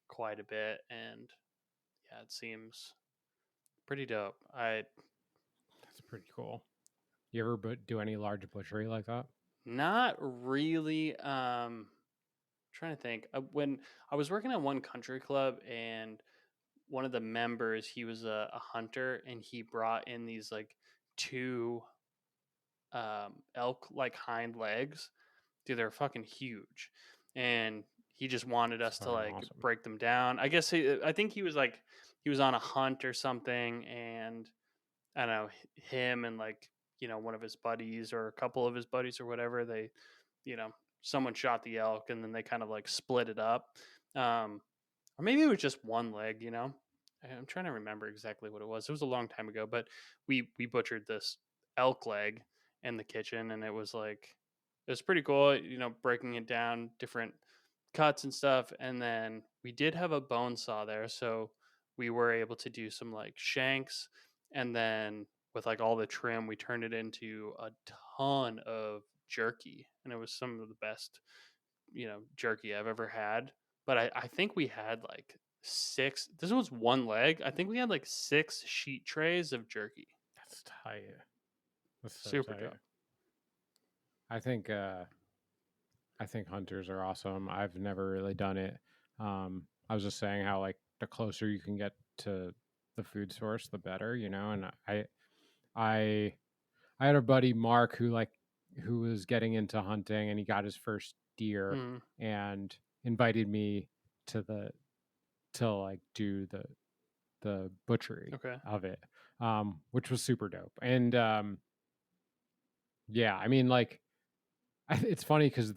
quite a bit, and yeah, it seems pretty dope. I That's pretty cool. You ever do any large butchery like that? Not really. Trying to think. When I was working at one country club, and one of the members, he was a hunter, and he brought in these like two elk like hind legs. Dude, they're fucking huge, and he just wanted It's us to fucking like awesome. break them down. I think he was on a hunt or something, and I don't know, him and like, one of his buddies or a couple of his buddies or whatever, they, someone shot the elk, and then they kind of like split it up. Um, or maybe it was just one leg, I'm trying to remember exactly what it was. It was a long time ago, but we butchered this elk leg in the kitchen, and it was pretty cool, breaking it down, different cuts and stuff. And then we did have a bone saw there, so we were able to do some like shanks, and then with like all the trim, we turned it into a ton of jerky, and it was some of the best, jerky I've ever had. But I think we had like six. This was one leg. I think we had like 6 sheet trays of jerky. That's tight. That's so Super tight. dope. I think I think hunters are awesome. I've never really done it. I was just saying how like the closer you can get to the food source, the better, And I I had a buddy Mark who was getting into hunting, and he got his first deer Mm, and invited me to the to like do the butchery okay. of it, which was super dope. And yeah, I mean, like, it's funny because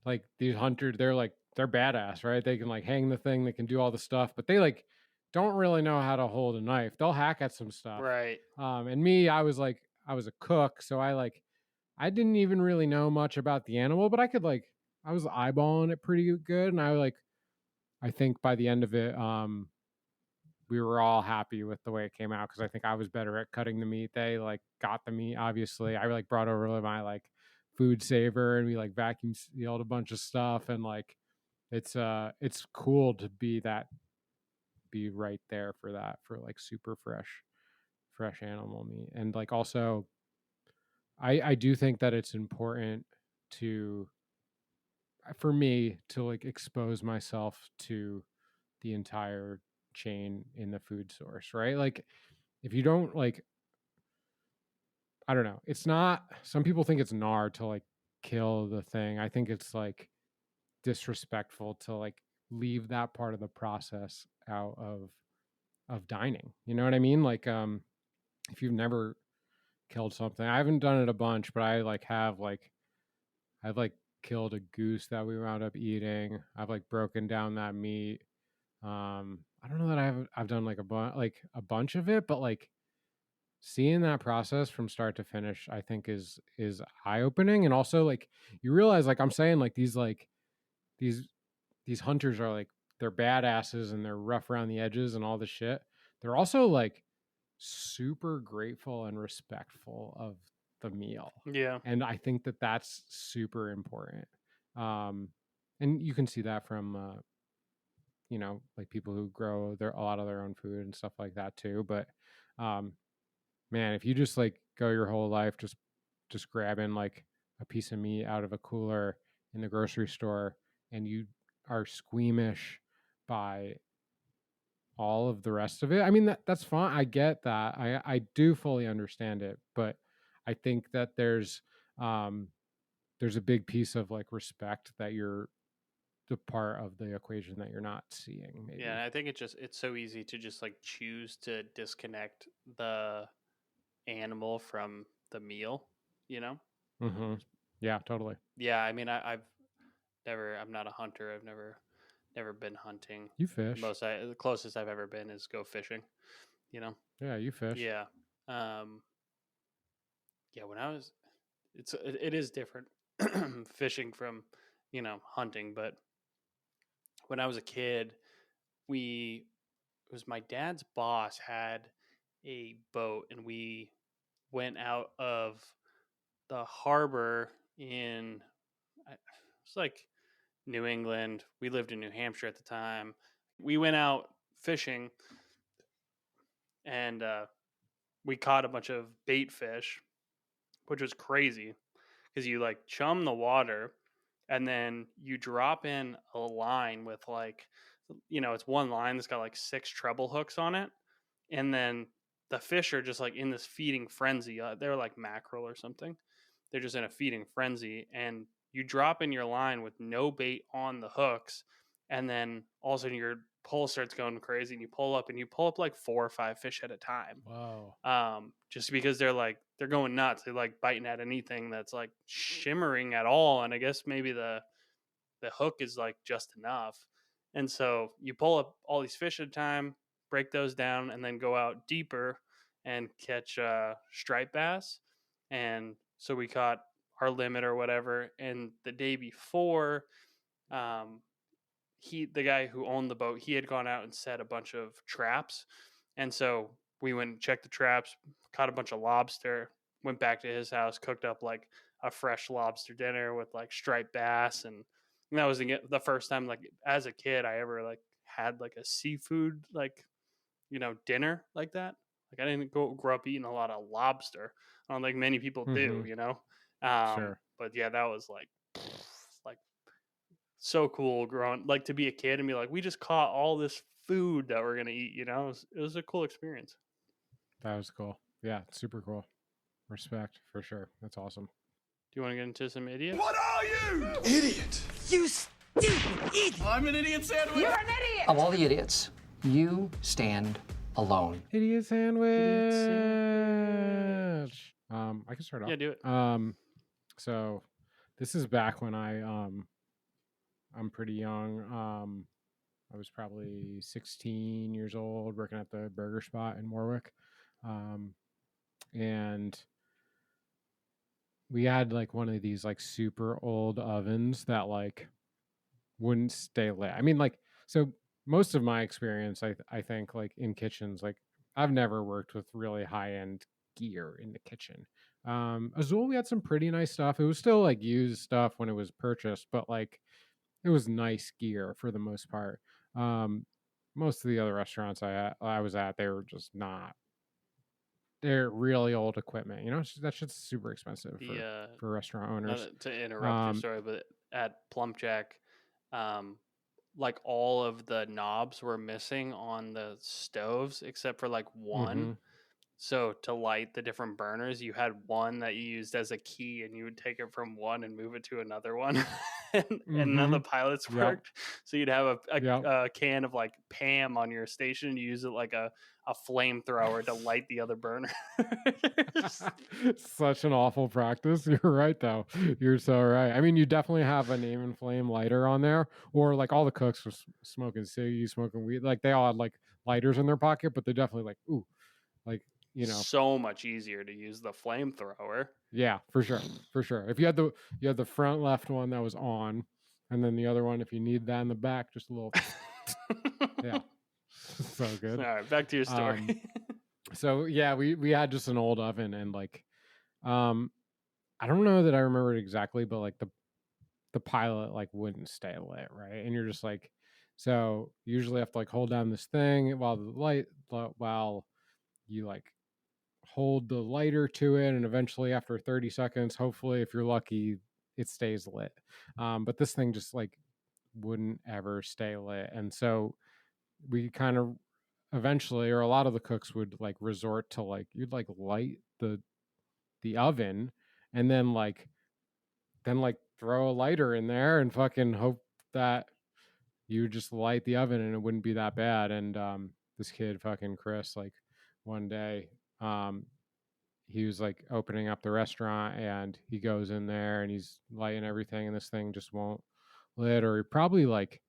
like these hunters, they're badass, right? They can like hang the thing, they can do all the stuff, but they like don't really know how to hold a knife. They'll hack at some stuff. Right. And me, I was a cook, so I didn't even really know much about the animal, but I was eyeballing it pretty good, and I think by the end of it, we were all happy with the way it came out because I think I was better at cutting the meat. They like got the meat. Obviously, I like brought over my like food saver, and we like vacuum sealed a bunch of stuff, and like it's cool to be right there for that, for like super fresh animal meat. And like also I do think that it's important to for me to like expose myself to the entire chain in the food source, right? Like if you don't like, I don't know, it's not, some people think it's gnar to like kill the thing. I think it's like disrespectful to like leave that part of the process out of dining. You know what I mean? Like if you've never killed something, I haven't done it a bunch, but I've like killed a goose that we wound up eating. I've like broken down that meat. I don't know that I've done like a bunch of it, but like seeing that process from start to finish, I think is eye opening. And also like you realize, like I'm saying, like these these hunters are like, they're badasses and they're rough around the edges and all the shit. They're also like super grateful and respectful of the meal, Yeah. and I think that that's super important. Um, and you can see that from like people who grow a lot of their own food and stuff like that too. But um, man, if you just like go your whole life just grabbing like a piece of meat out of a cooler in the grocery store, and you are squeamish by all of the rest of it. I mean, that's fine. I get that. I do fully understand it, but I think that um there's a big piece of like respect that you're the part of the equation that you're not seeing, Yeah, and maybe. I think it's so easy to just like choose to disconnect the animal from the meal, you know? Mm-hmm. Yeah, totally. Yeah, I mean, I'm not a hunter. I've never been hunting. You fish. The closest I've ever been is go fishing, you know? Yeah, you fish. Yeah. Um, yeah, when I was, it is different fishing from hunting. But when I was a kid, it was my dad's boss had a boat, and we went out of the harbor in, it's like New England. We lived in New Hampshire at the time. We went out fishing, and we caught a bunch of bait fish, which was crazy because you like chum the water, and then you drop in a line with like, it's one line that's got like 6 treble hooks on it, and then the fish are just like in this feeding frenzy. They're like mackerel or something. They're just in a feeding frenzy, and you drop in your line with no bait on the hooks, and then all of a sudden your pole starts going crazy, and you pull up like 4 or 5 fish at a time. Wow. Just because they're going nuts. They're like biting at anything that's like shimmering at all, and I guess maybe the hook is like just enough. And so you pull up all these fish at a time, break those down, and then go out deeper and catch striped bass. And so we caught our limit or whatever. And the day before, the guy who owned the boat, he had gone out and set a bunch of traps. And so we went and checked the traps, caught a bunch of lobster, went back to his house, cooked up like a fresh lobster dinner with like striped bass. And that was the first time, like as a kid, I ever like had like a seafood, like, dinner like that. Like I didn't grow up eating a lot of lobster. I don't think many people do, Sure. But yeah, that was like so cool growing, like to be a kid and be like, we just caught all this food that we're going to eat, it was a cool experience. That was cool. Yeah, super cool. Respect for sure. That's awesome. Do you want to get into some idiots? What are you? Idiot. You stupid idiot! I'm an idiot sandwich. You're an idiot! Of all the idiots, you stand alone. Idiot sandwich. I can start off. Yeah, do it. So this is back when I'm pretty young. I was probably 16 years old, working at the burger spot in Warwick. And we had like one of these like super old ovens that like wouldn't stay lit. I mean, like, so most of my experience, I think, like in kitchens, like I've never worked with really high end gear in the kitchen. Azul, we had some pretty nice stuff. It was still like used stuff when it was purchased, but like it was nice gear for the most part. Most of the other restaurants I was at, they were just not. They're really old equipment. That shit's super expensive for restaurant owners. Not to interrupt your story, but at Plumpjack, like all of the knobs were missing on the stoves except for like one. Mm-hmm. So to light the different burners, you had one that you used as a key, and you would take it from one and move it to another one. And none of the pilots worked. So you'd have a can of like Pam on your station, and you use it like a flamethrower to light the other burner. Such an awful practice. You're right, though. You're so right. I mean, you definitely have a name and flame lighter on there, or like all the cooks were smoking ciggies, smoking weed. Like they all had like lighters in their pocket, but they're definitely like, ooh, like, so much easier to use the flamethrower. Yeah, for sure. If you had the front left one that was on, and then the other one, if you need that in the back, just a little. Yeah, so good. All right, back to your story. So yeah, we had just an old oven, and like, I don't know that I remember it exactly, but like the pilot like wouldn't stay lit, right? And you're just like, so you usually have to like hold down this thing while you like hold the lighter to it, and eventually after 30 seconds, hopefully if you're lucky, it stays lit. But this thing just like wouldn't ever stay lit, and so we kind of eventually, or a lot of the cooks would like resort to like, you'd like light the oven, and then throw a lighter in there and fucking hope that you would just light the oven and it wouldn't be that bad. And this kid, fucking Chris, like one day, he was like opening up the restaurant, and he goes in there and he's lighting everything, and this thing just won't lit, or he probably like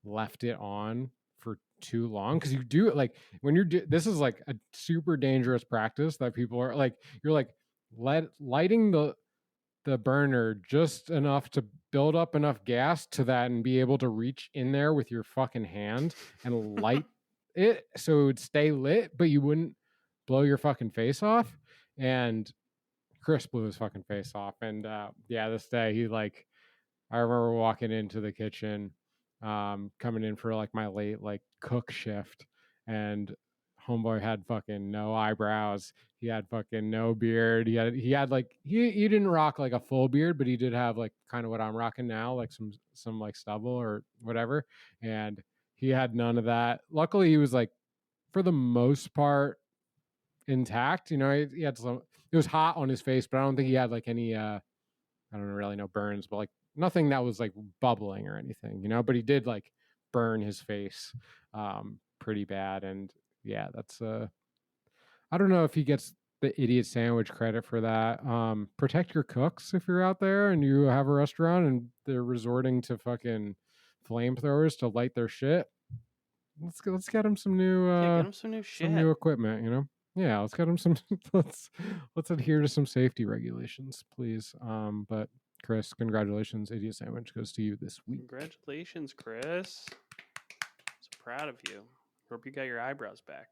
left it on for too long, because you do it like when this is like a super dangerous practice that people are like, you're like lighting the burner just enough to build up enough gas to that and be able to reach in there with your fucking hand and light it so it would stay lit, but you wouldn't blow your fucking face off. And Chris blew his fucking face off. And this day he like, I remember walking into the kitchen, coming in for like my late like cook shift, and homeboy had fucking no eyebrows. He had fucking no beard. He had like he didn't rock like a full beard, but he did have like kind of what I'm rocking now, like some like stubble or whatever. And he had none of that. Luckily, he was like for the most part intact. You know, he had some. It was hot on his face, but I don't think he had like any. I don't really know burns, but like nothing that was like bubbling or anything, you know. But he did like burn his face pretty bad, and yeah, that's I don't know if he gets the idiot sandwich credit for that. Protect your cooks if you're out there and you have a restaurant and they're resorting to fucking flamethrowers to light their shit. Let's get him some new get him some new shit. Some new equipment, you know. Yeah, let's get him some. let's adhere to some safety regulations, please. But Chris, congratulations! Idiot sandwich goes to you this week. Congratulations, Chris. So proud of you. Hope you got your eyebrows back.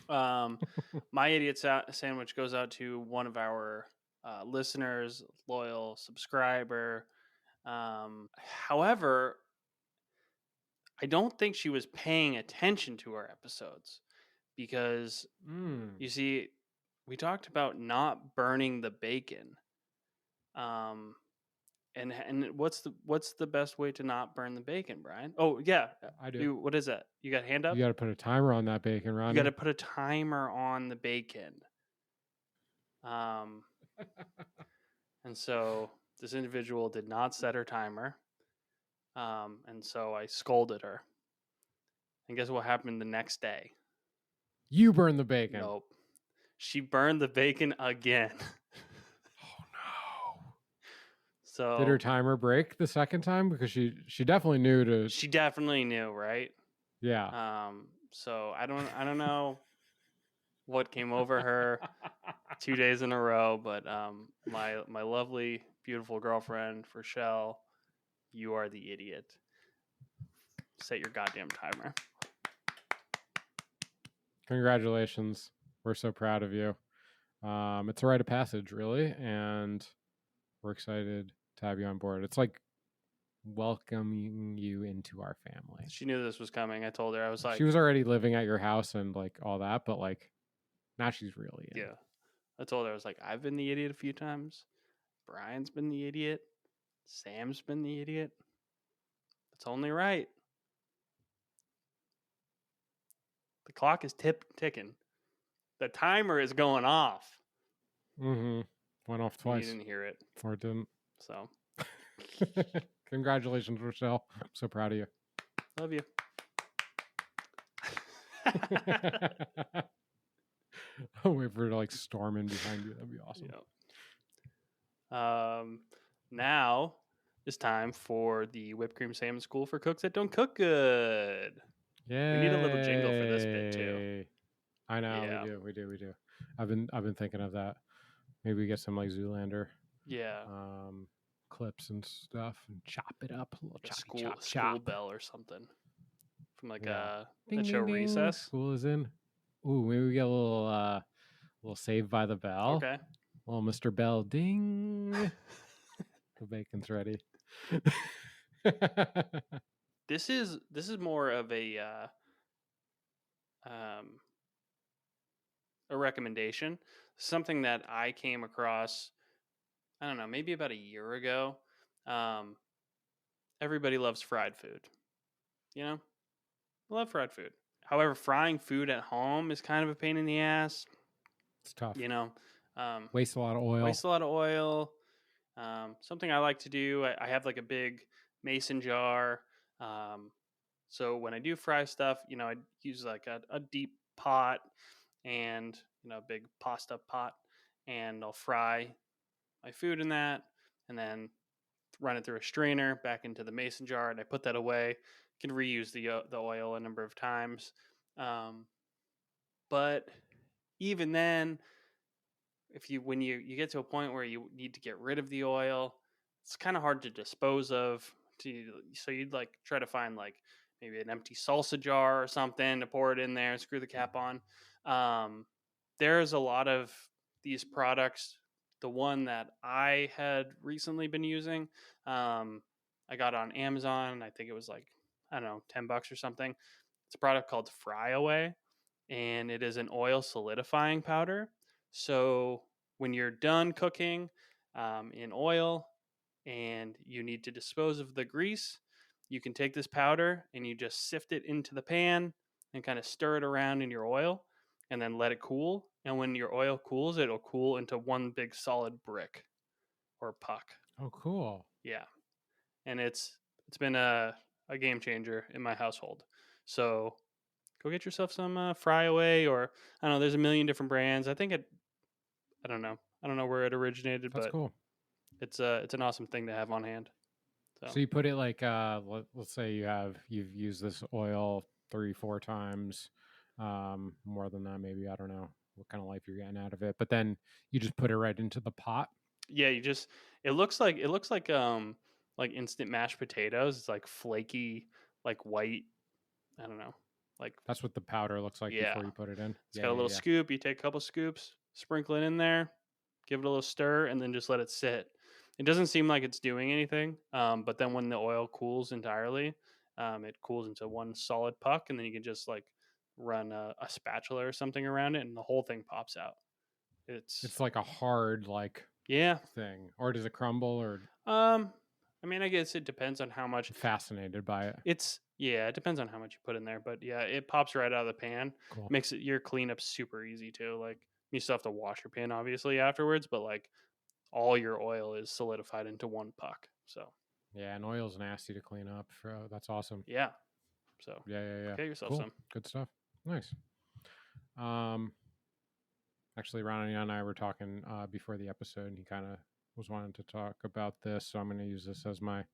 My idiot sandwich goes out to one of our listeners, loyal subscriber. However, I don't think she was paying attention to our episodes because you see, we talked about not burning the bacon. And what's the best way to not burn the bacon, Brian? Oh yeah, I do. What is that? You got a hand up? You got to put a timer on that bacon, Ronnie. You got to put a timer on the bacon. And so this individual did not set her timer. And so I scolded her. And guess what happened the next day? You burned the bacon. Nope. She burned the bacon again. Oh no. So did her timer break the second time? Because she definitely knew to. She definitely knew, right? Yeah. So I don't know what came over her 2 days in a row, but my lovely, beautiful girlfriend, Rochelle, you are the idiot. Set your goddamn timer. Congratulations. We're so proud of you. It's a rite of passage, really, and we're excited to have you on board. It's like welcoming you into our family. She knew this was coming. I told her. I was like, she was already living at your house and like all that, but like now she's really in. Yeah. I told her, I was like, I've been the idiot a few times. Brian's been the idiot. Sam's been the idiot. It's only right. The clock is ticking. The timer is going off. Mm-hmm. Went off twice. You didn't hear it. Or it didn't. So. Congratulations, Rochelle. I'm so proud of you. Love you. I'll wait for her to like storm in behind you. That'd be awesome. Yep. Now it's time for the whipped cream salmon school for cooks that don't cook good. Yeah. We need a little jingle for this bit too. I know. Yeah. We do. I've been thinking of that. Maybe we get some like Zoolander. Yeah. Clips and stuff and chop it up. A little school bell or something. From like ding, that show ding, Recess. School is in. Ooh, maybe we get a little Saved by the Bell. Okay. Little Mr. Bell, ding. The bacon's ready. This is more of a recommendation. Something that I came across, I don't know, maybe about a year ago. Everybody loves fried food. You know? I love fried food. However, frying food at home is kind of a pain in the ass. It's tough. You know? Waste a lot of oil. Something I like to do, I have like a big mason jar. So when I do fry stuff, you know, I use like a deep pot and, you know, a big pasta pot, and I'll fry my food in that and then run it through a strainer back into the mason jar, and I put that away. Can reuse the oil a number of times. But even then, when you get to a point where you need to get rid of the oil, it's kind of hard to dispose of. So you'd like try to find like maybe an empty salsa jar or something to pour it in there, screw the cap on. There's a lot of these products. The one that I had recently been using, I got on Amazon. I think it was like, I don't know, $10 or something. It's a product called Fry Away, and it is an oil solidifying powder. So when you're done cooking in oil and you need to dispose of the grease, you can take this powder and you just sift it into the pan and kind of stir it around in your oil and then let it cool. And when your oil cools, it'll cool into one big solid brick or puck. Oh, cool. Yeah. And it's been a game changer in my household. So go get yourself some Fry Away, or I don't know, there's a million different brands. I think I don't know where it originated, That's but cool. it's an awesome thing to have on hand. So you put it like let's say you've used this oil 3-4 times, more than that maybe. I don't know what kind of life you're getting out of it, but then you just put it right into the pot. Yeah, it looks like instant mashed potatoes. It's like flaky, like white. I don't know, like That's what the powder looks like Yeah. before you put it in. it's got a little scoop. You take a couple scoops, sprinkle it in there, give it a little stir, and then just let it sit. It doesn't seem like it's doing anything, but then when the oil cools entirely, it cools into one solid puck, and then you can just like run a spatula or something around it, and the whole thing pops out. It's like a hard Yeah. thing, or does it crumble? Or I mean, I guess it depends on how much. I'm fascinated by it. It depends on how much you put in there, but yeah, it pops right out of the pan. Cool. Makes your cleanup super easy too. Like you still have to wash your pan obviously afterwards, but like all your oil is solidified into one puck. So Yeah, and oil's nasty to clean up. That's awesome. yeah. So Yeah. get yourself Cool. some. Good stuff. Nice. Actually, Ronnie and I were talking before the episode, and he kind of was wanting to talk about this, so I'm going to use this as my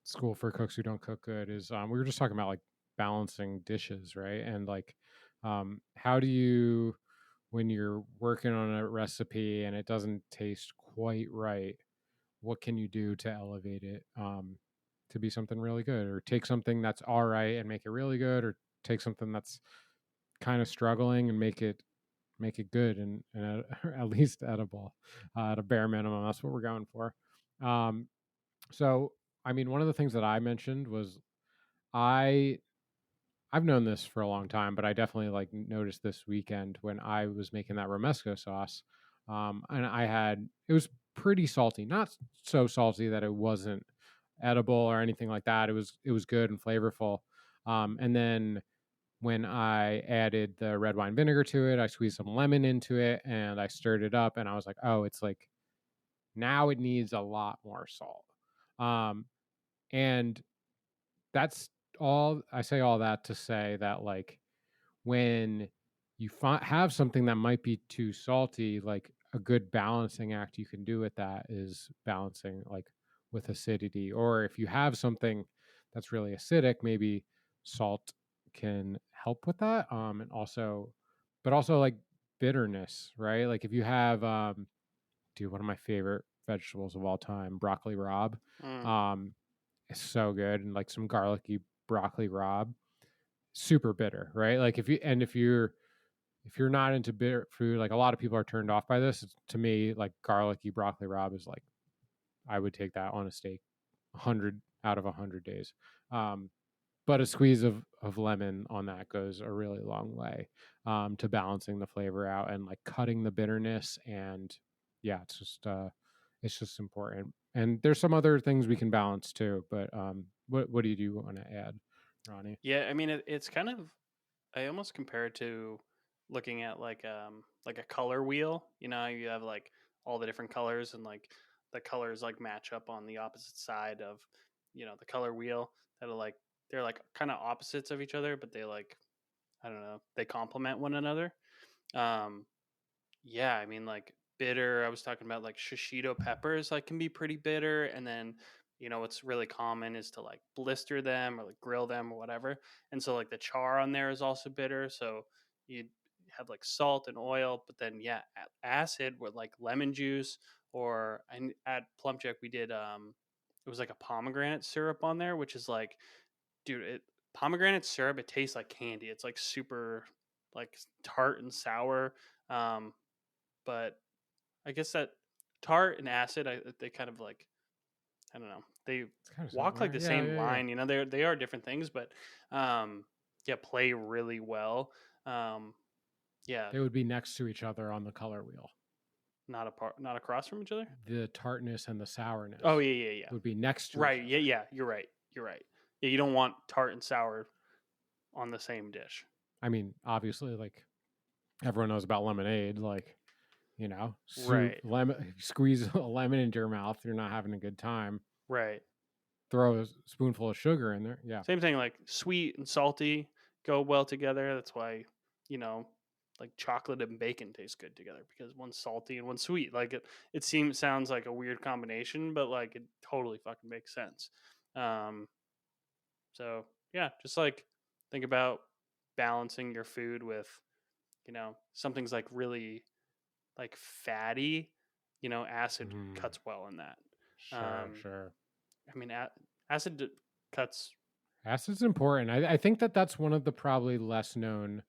school for cooks who don't cook good. Is we were just talking about like balancing dishes, right? And like, how do you, when you're working on a recipe and it doesn't taste quite right, what can you do to elevate it to be something really good, or take something that's all right and make it really good, or take something that's kind of struggling and make it good and at least edible at a bare minimum. That's what we're going for. So I mean, one of the things that I mentioned was I've known this for a long time, but I definitely like noticed this weekend when I was making that romesco sauce, and it was pretty salty, not so salty that it wasn't edible or anything like that. It was good and flavorful, and then when I added the red wine vinegar to it, I squeezed some lemon into it and I stirred it up, and I was like, oh, it's like now it needs a lot more salt. And that's all I say, all that to say that like when you have something that might be too salty, like a good balancing act you can do with that is balancing like with acidity. Or if you have something that's really acidic, maybe salt can help with that. And also, but also like bitterness, right? Like if you have, dude, one of my favorite vegetables of all time, broccoli rabe. It's so good, and like some garlicky broccoli rabe, super bitter, right? Like if you're not into bitter food, like a lot of people are turned off by this. To me, like garlicky broccoli rabe is like I would take that on a steak 100 out of 100 days. But a squeeze of lemon on that goes a really long way to balancing the flavor out and like cutting the bitterness. And yeah, it's just important. And there's some other things we can balance too. But what do you want to add, Ronnie? Yeah, I mean it's kind of, I almost compare it to looking at like a color wheel. You know, you have like all the different colors and like the colors like match up on the opposite side of, the color wheel that are like they're like kind of opposites of each other, but they like, I don't know, they complement one another. Yeah, I mean like bitter, I was talking about like shishito peppers like can be pretty bitter, and then what's really common is to like blister them or like grill them or whatever. And so like the char on there is also bitter, so you have like salt and oil, but then yeah, acid with like lemon juice or at Plum Check we did it was like a pomegranate syrup on there, which is like, dude, pomegranate syrup, it tastes like candy. It's like super like tart and sour. But I guess that tart and acid, they kind of like, I don't know, they It's kind of walk like the yeah, same yeah, line. You know, they are different things, but yeah, play really well. Yeah, They would be next to each other on the color wheel. not across from each other. The tartness and the sourness. Oh yeah. Would be next to Right. each Yeah, other. yeah. You're right. Yeah, you don't want tart and sour on the same dish. I mean, obviously, like everyone knows about lemonade. Like, you know, soup, Right. lemon, squeeze a lemon into your mouth. You're not having a good time. Right. Throw a spoonful of sugar in there. Yeah. Same thing, like sweet and salty go well together. That's why, you know, like chocolate and bacon taste good together because one's salty and one's sweet. Like it sounds like a weird combination, but like it totally fucking makes sense. Um, so yeah, just like think about balancing your food with, you know, something's like really like fatty, you know, acid cuts well in that. Sure. I mean, acid cuts. Acid's important. I think that's one of the probably less known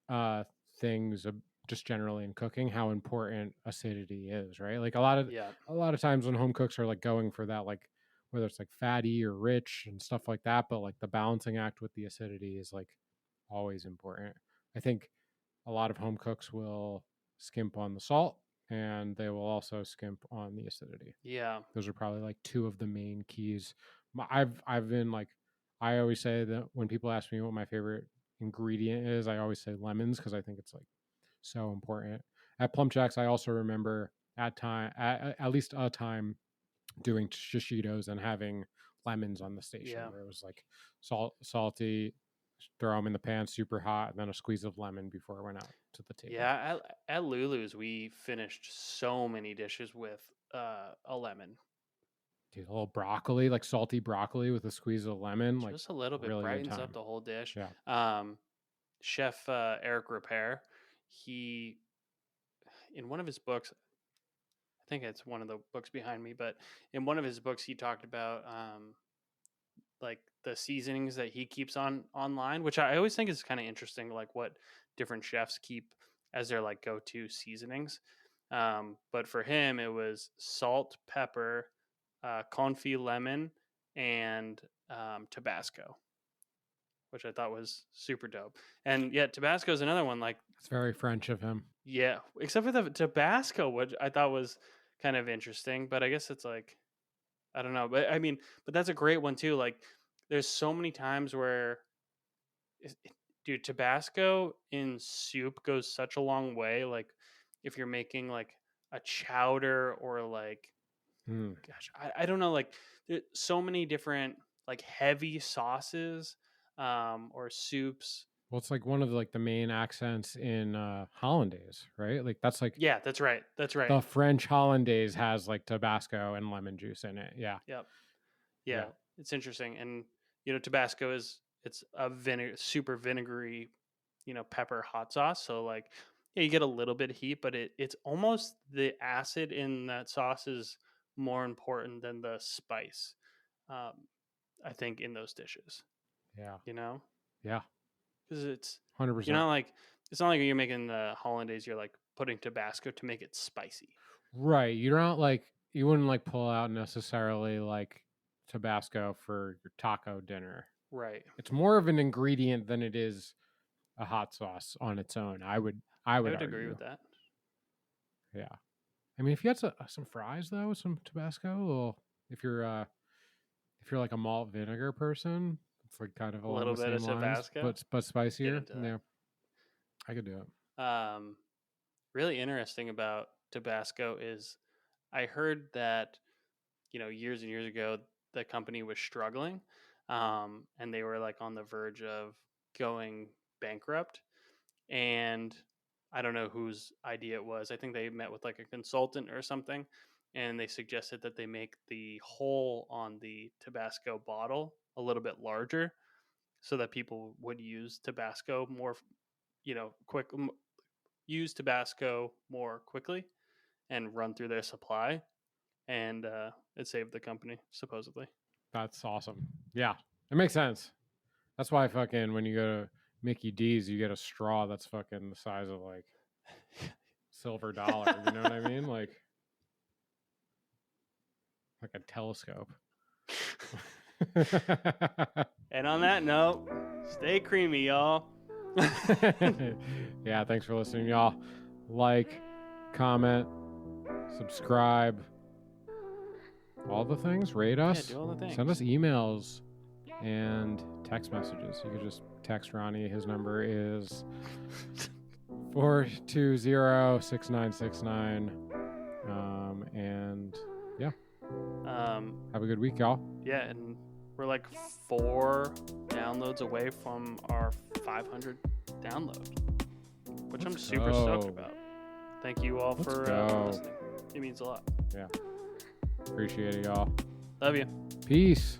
uh, things just generally in cooking, how important acidity is, right? Like Yeah. a lot of times when home cooks are like going for that, like whether it's like fatty or rich and stuff like that, but like the balancing act with the acidity is like always important. I think a lot of home cooks will skimp on the salt and they will also skimp on the acidity. Yeah. Those are probably like two of the main keys. I've been like, I always say that when people ask me what my favorite ingredient is, I always say lemons because I think it's like so important. At Plum Jacks, I also remember at least a time doing shishitos and having lemons on the station Yeah. where it was like salty, throw them in the pan, super hot, and then a squeeze of lemon before I went out to the table. Yeah, at Lulu's, we finished so many dishes with a lemon. Dude, a little broccoli, like salty broccoli with a squeeze of lemon, like Just a little bit really good brightens time. up the whole dish. Yeah. Chef Eric Repair, he in one of his books, I think it's one of the books behind me, but in one of his books, he talked about like the seasonings that he keeps online, which I always think is kind of interesting, like what different chefs keep as their like go-to seasonings. But for him, it was salt, pepper, confit lemon, and Tabasco, which I thought was super dope. And yeah, Tabasco is another one. Like, It's very French of him. yeah, except for the Tabasco, which I thought was kind of interesting. But I guess it's like, I don't know. But I mean, but that's a great one too. Like, there's so many times where, dude, Tabasco in soup goes such a long way. Like, if you're making like a chowder or like, gosh, I don't know. Like, there's so many different like heavy sauces or soups. Well, it's like one of like the main accents in hollandaise, right? Like that's like Yeah, that's right. That's right. the French hollandaise has like Tabasco and lemon juice in it. Yeah. Yep. Yeah. Yeah, it's interesting. And you know, Tabasco it's a super vinegary, you know, pepper hot sauce. So like, yeah, you get a little bit of heat, but it's almost the acid in that sauce is more important than the spice. Um, I think in those dishes, Yeah. you know, Yeah. because it's 100%. you're not like it's not like you're making the hollandaise. You're like putting Tabasco to make it spicy. Right. You're not like, you wouldn't like pull out necessarily like Tabasco for your taco dinner. Right. It's more of an ingredient than it is a hot sauce on its own. I would agree argue. with that. Yeah. I mean, if you had some fries though, with some Tabasco, well, if you're like a malt vinegar person, it's like kind of A along little the bit of same lines, Tabasco. but spicier. into that. Yeah, I could do it. Really interesting about Tabasco is I heard that, you know, years and years ago, the company was struggling and they were like on the verge of going bankrupt. And I don't know whose idea it was. I think they met with like a consultant or something. And they suggested that they make the hole on the Tabasco bottle a little bit larger so that people would use Tabasco more, you know, use Tabasco more quickly. and run through their supply, and it saved the company supposedly. That's awesome. Yeah, it makes sense. That's why fucking when you go to Mickey D's, you get a straw that's fucking the size of like silver dollar. You know what I mean? Like a telescope. And on that note, stay creamy, y'all. Yeah, thanks for listening, y'all. Like, comment, subscribe, all the things. Rate us. do all the things. Send us emails and text messages. You can just text Ronnie. His number is 420-6969. And yeah. Have a good week, y'all. Yeah, and we're like 4 downloads away from our 500 download, which I'm super stoked about. Thank you all for listening. It means a lot. Yeah. Appreciate it, y'all. Love you. Peace.